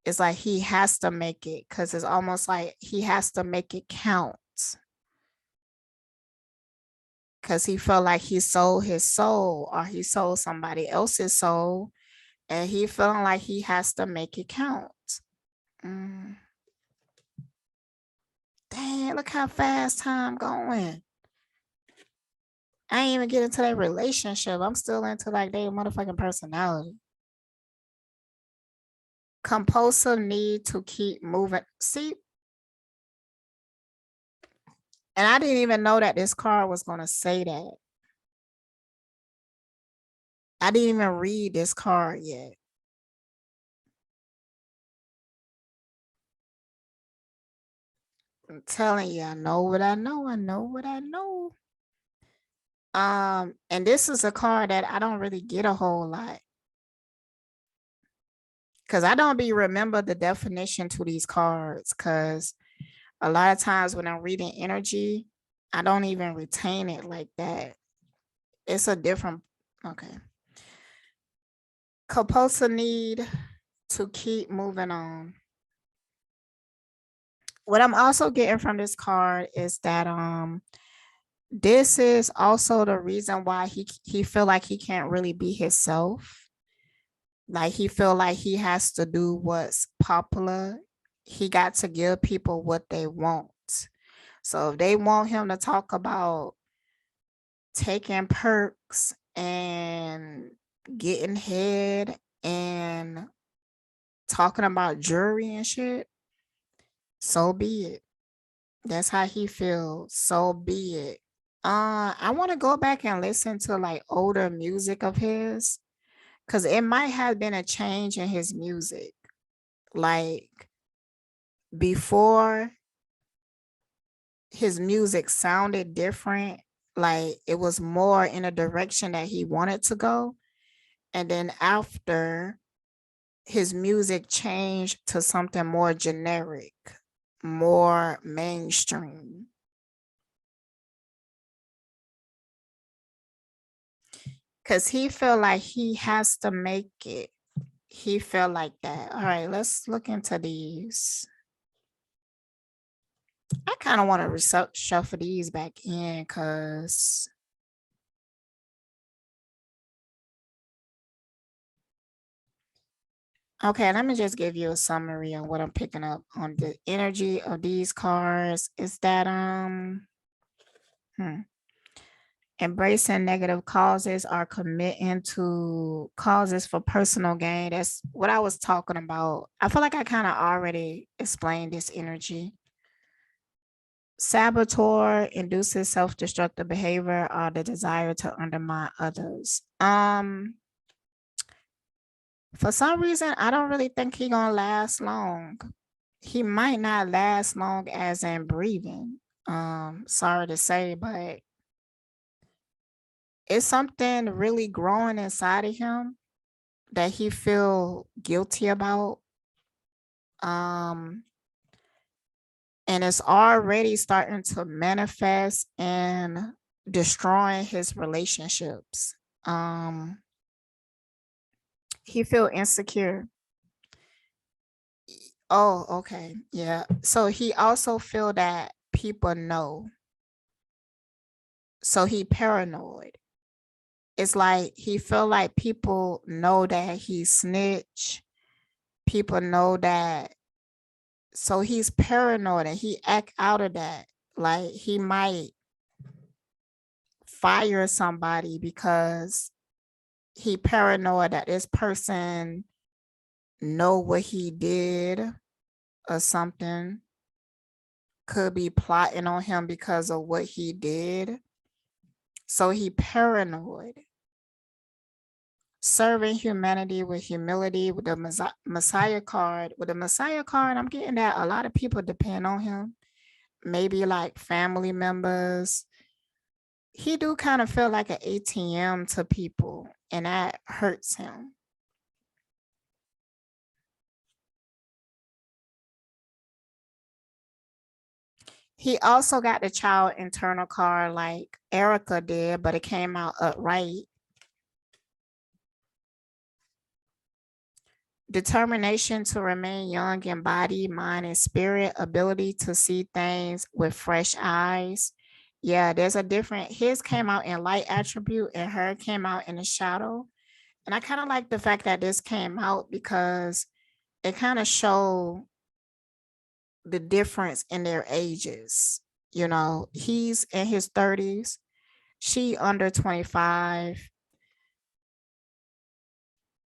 It's like he has to make it, because it's almost like he has to make it count. Because he felt like he sold his soul, or he sold somebody else's soul, and he feeling like he has to make it count. Mm. Dang, look how fast time going. I ain't even get into that relationship. I'm still into like their motherfucking personality. Compulsive need to keep moving. See, And I didn't even know that this card was going to say that. I didn't even read this card yet. I'm telling you, I know what I know. I know what I know. And this is a card that I don't really get a whole lot. Cause I don't be remember the definition to these cards. Cause a lot of times when I'm reading energy, I don't even retain it like that. It's a different, okay. Compulsive need to keep moving on. What I'm also getting from this card is that this is also the reason why he feel like he can't really be himself. Like he feel like he has to do what's popular. He got to give people what they want. So if they want him to talk about taking perks and getting head and talking about jewelry and shit, so be it. That's how he feels. So be it. I want to go back and listen to like older music of his, because it might have been a change in his music. Like before, his music sounded different. Like it was more in a direction that he wanted to go. And then after, his music changed to something more generic, more mainstream. Because he felt like he has to make it. He felt like that. All right, let's look into these. I kind of want to shuffle these back in because okay, let me just give you a summary on what I'm picking up on the energy of these cards. Is that embracing negative causes or committing to causes for personal gain. That's what I was talking about. I feel like I kind of already explained this energy. Saboteur induces self-destructive behavior or the desire to undermine others. For some reason, I don't really think he gonna last long. He might not last long as in breathing. Sorry to say, but it's something really growing inside of him that he feel guilty about. And it's already starting to manifest and destroying his relationships. He feel insecure. Oh, okay. Yeah. So he also feel that people know. So he paranoid. It's like he feel like people know that he snitch. People know that. So he's paranoid and he act out of that. Like he might fire somebody because he paranoid that this person know what he did or something. Could be plotting on him because of what he did. So he paranoid. Serving humanity with humility with the Messiah card. With the Messiah card, I'm getting that a lot of people depend on him. Maybe like family members. He do kind of feel like an ATM to people, and that hurts him. He also got the child internal card like Erica did, but it came out upright. Determination to remain young in body, mind, and spirit, ability to see things with fresh eyes. Yeah, there's a different, his came out in light attribute and her came out in the shadow. And I kind of like the fact that this came out because it kind of showed the difference in their ages. You know, he's in his 30s, she under 25.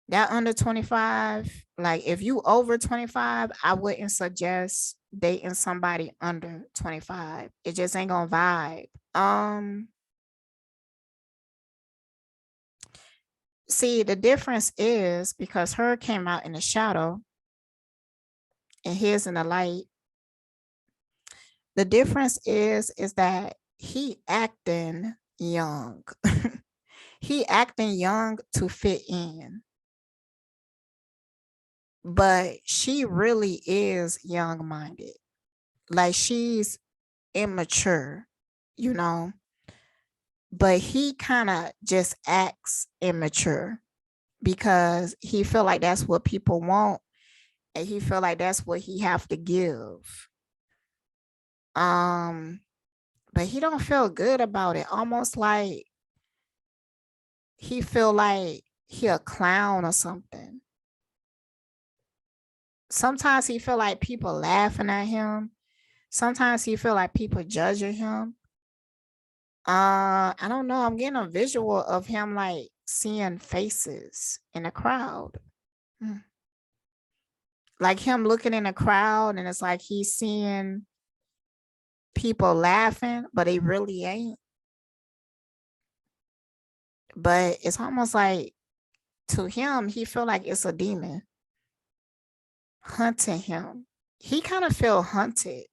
That under 25, like if you over 25, I wouldn't suggest dating somebody under 25. It just ain't gonna vibe. See, the difference is because her came out in the shadow and his in the light. The difference is that he acting young. He acting young to fit in. But she really is young-minded. Like she's immature, you know. But he kind of just acts immature because he feel like that's what people want and he feel like that's what he have to give. But he don't feel good about it. Almost like he feel like he a clown or something. Sometimes he feel like people laughing at him. Sometimes he feel like people judging him. I don't know. I'm getting a visual of him like seeing faces in a crowd. Like him looking in a crowd and it's like he's seeing people laughing, but they really ain't. But it's almost like to him, he feel like it's a demon hunting him. He kind of feel hunted.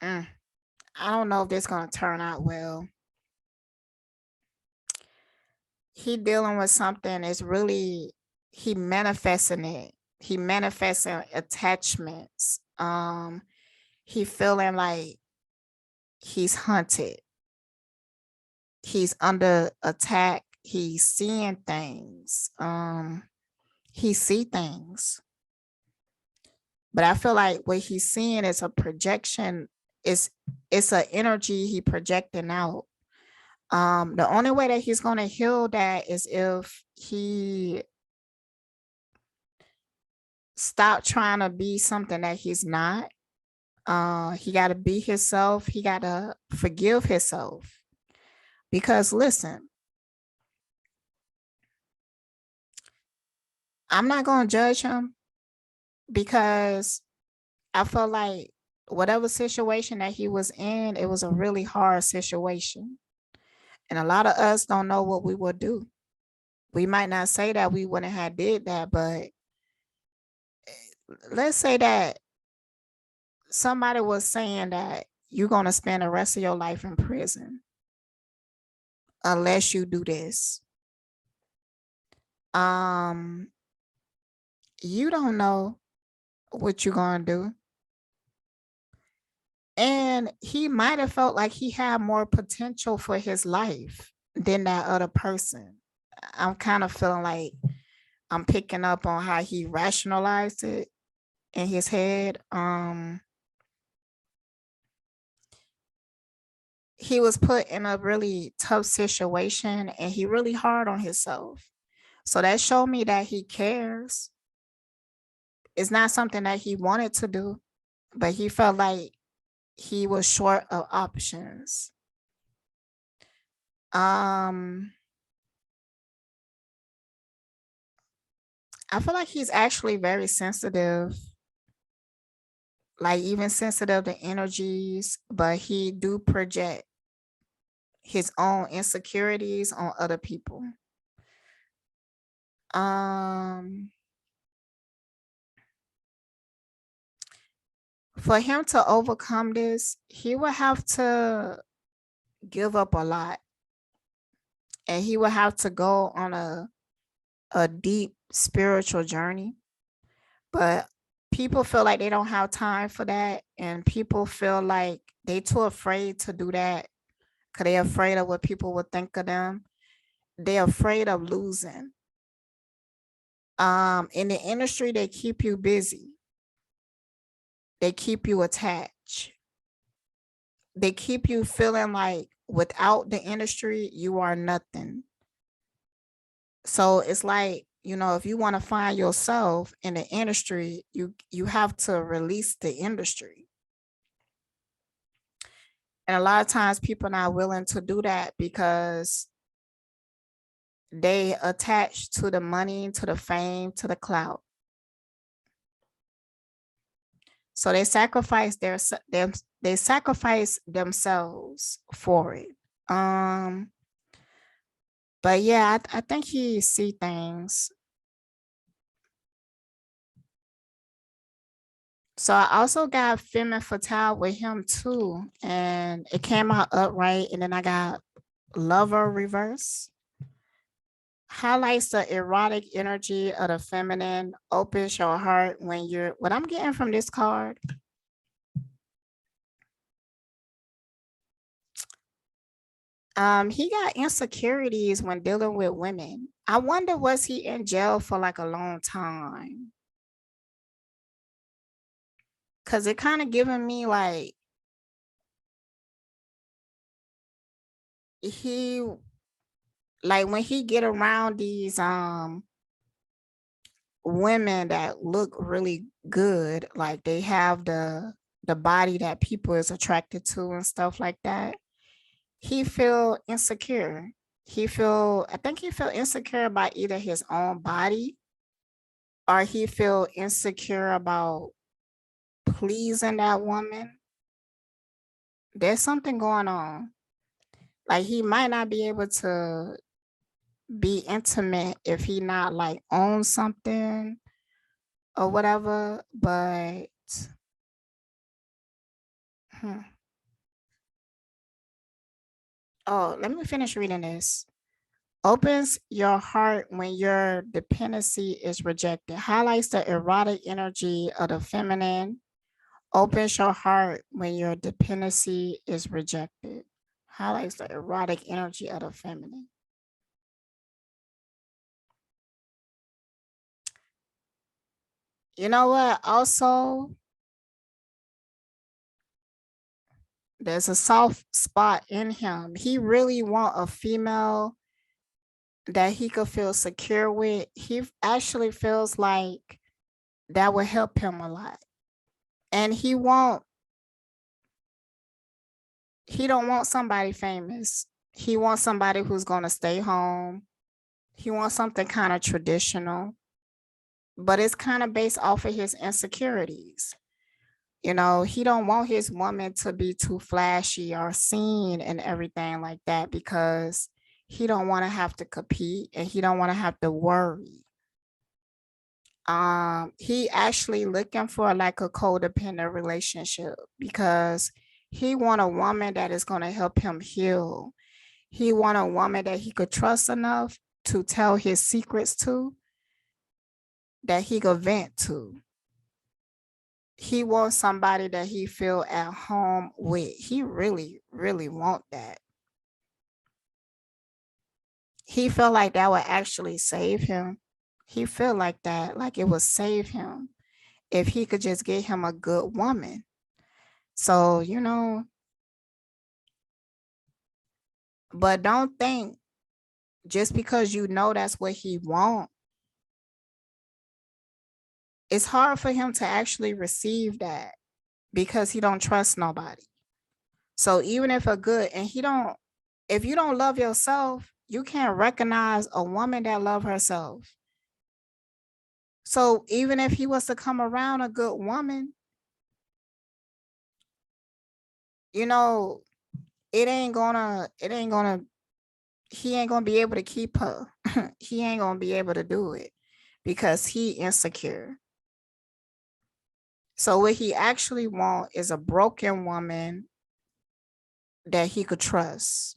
I don't know if this gonna turn out well. He dealing with something is really, he manifesting it. He manifesting attachments. He feeling like he's hunted. He's under attack. He's seeing things. He see things. But I feel like what he's seeing is a projection. It's an energy he projecting out. The only way that he's gonna heal that is if he stop trying to be something that he's not. He gotta be himself. He gotta forgive himself. Because listen, I'm not gonna judge him because I feel like whatever situation that he was in, it was a really hard situation. And a lot of us don't know what we would do. We might not say that we wouldn't have did that, but let's say that somebody was saying that you're going to spend the rest of your life in prison unless you do this. You don't know what you're going to do. And he might have felt like he had more potential for his life than that other person. I'm kind of feeling like I'm picking up on how he rationalized it in his head. He was put in a really tough situation and he really hard on himself. So that showed me that he cares. It's not something that he wanted to do, but he felt like he was short of options. I feel like he's actually very sensitive, like even sensitive to energies, but he do project his own insecurities on other people. For him to overcome this, he would have to give up a lot. And he would have to go on a deep spiritual journey. But people feel like they don't have time for that. And people feel like they too afraid to do that because they're afraid of what people would think of them. They're afraid of losing. In the industry, they keep you busy. They keep you attached. They keep you feeling like without the industry, you are nothing. So it's like, you know, if you want to find yourself in the industry, you have to release the industry. And a lot of times people are not willing to do that because They attach to the money, to the fame, to the clout. So they sacrifice they sacrifice themselves for it. But yeah, I think he see things. So I also got Femme Fatale with him too, and it came out upright. And then I got Lover reverse. Highlights the erotic energy of the feminine, opens your heart when you're, what I'm getting from this card. He got insecurities when dealing with women. I wonder, was he in jail for like a long time? Cause it kind of giving me like he, like when he get around these women that look really good, like they have the body that people is attracted to and stuff like that, he feel insecure. I think he feel insecure about either his own body, or he feel insecure about pleasing that woman. There's something going on. Like he might not be able to be intimate if he not like own something or whatever, but hmm. Oh, let me finish reading this. Opens your heart when your dependency is rejected. Highlights the erotic energy of the feminine. Opens your heart when your dependency is rejected. Highlights the erotic energy of the feminine. You know what? Also, there's a soft spot in him. He really want a female that he could feel secure with. He actually feels like that would help him a lot. And he don't want somebody famous. He wants somebody who's going to stay home. He wants something kind of traditional, but it's kind of based off of his insecurities. You know, he don't want his woman to be too flashy or seen and everything like that, because he don't want to have to compete and he don't want to have to worry. He actually looking for like a codependent relationship, because he want a woman that is going to help him heal. He want a woman that he could trust enough to tell his secrets to, that he could vent to. He wants somebody that he feel at home with. He really, really want that. He felt like that would actually save him. He feel like that, like it would save him if he could just get him a good woman. So, you know, but don't think just because you know that's what he want, it's hard for him to actually receive that, because he don't trust nobody. So even if a good, and if you don't love yourself, you can't recognize a woman that love herself. So even if he was to come around a good woman, you know, he ain't gonna be able to keep her. He ain't gonna be able to do it because he insecure. So what he actually want is a broken woman that he could trust.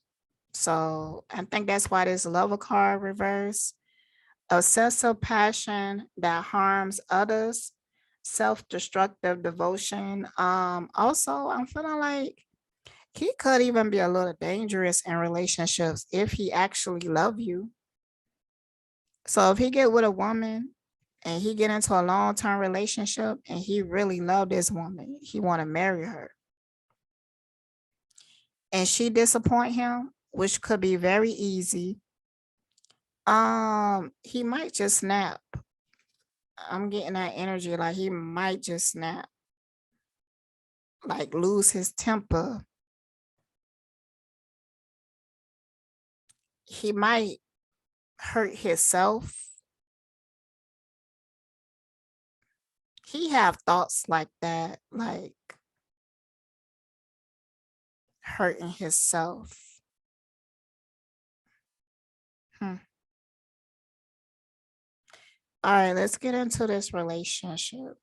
So I think that's why this lover card reverse. Obsessive passion that harms others, self-destructive devotion. Also, I'm feeling like he could even be a little dangerous in relationships if he actually love you. So if he get with a woman and he get into a long-term relationship and he really love this woman, he want to marry her, and she disappoint him, which could be very easy, he might just snap. I'm getting that energy like he might just snap, like lose his temper. He might hurt himself. He have thoughts like that, like hurting himself. Hmm. All right, let's get into this relationship.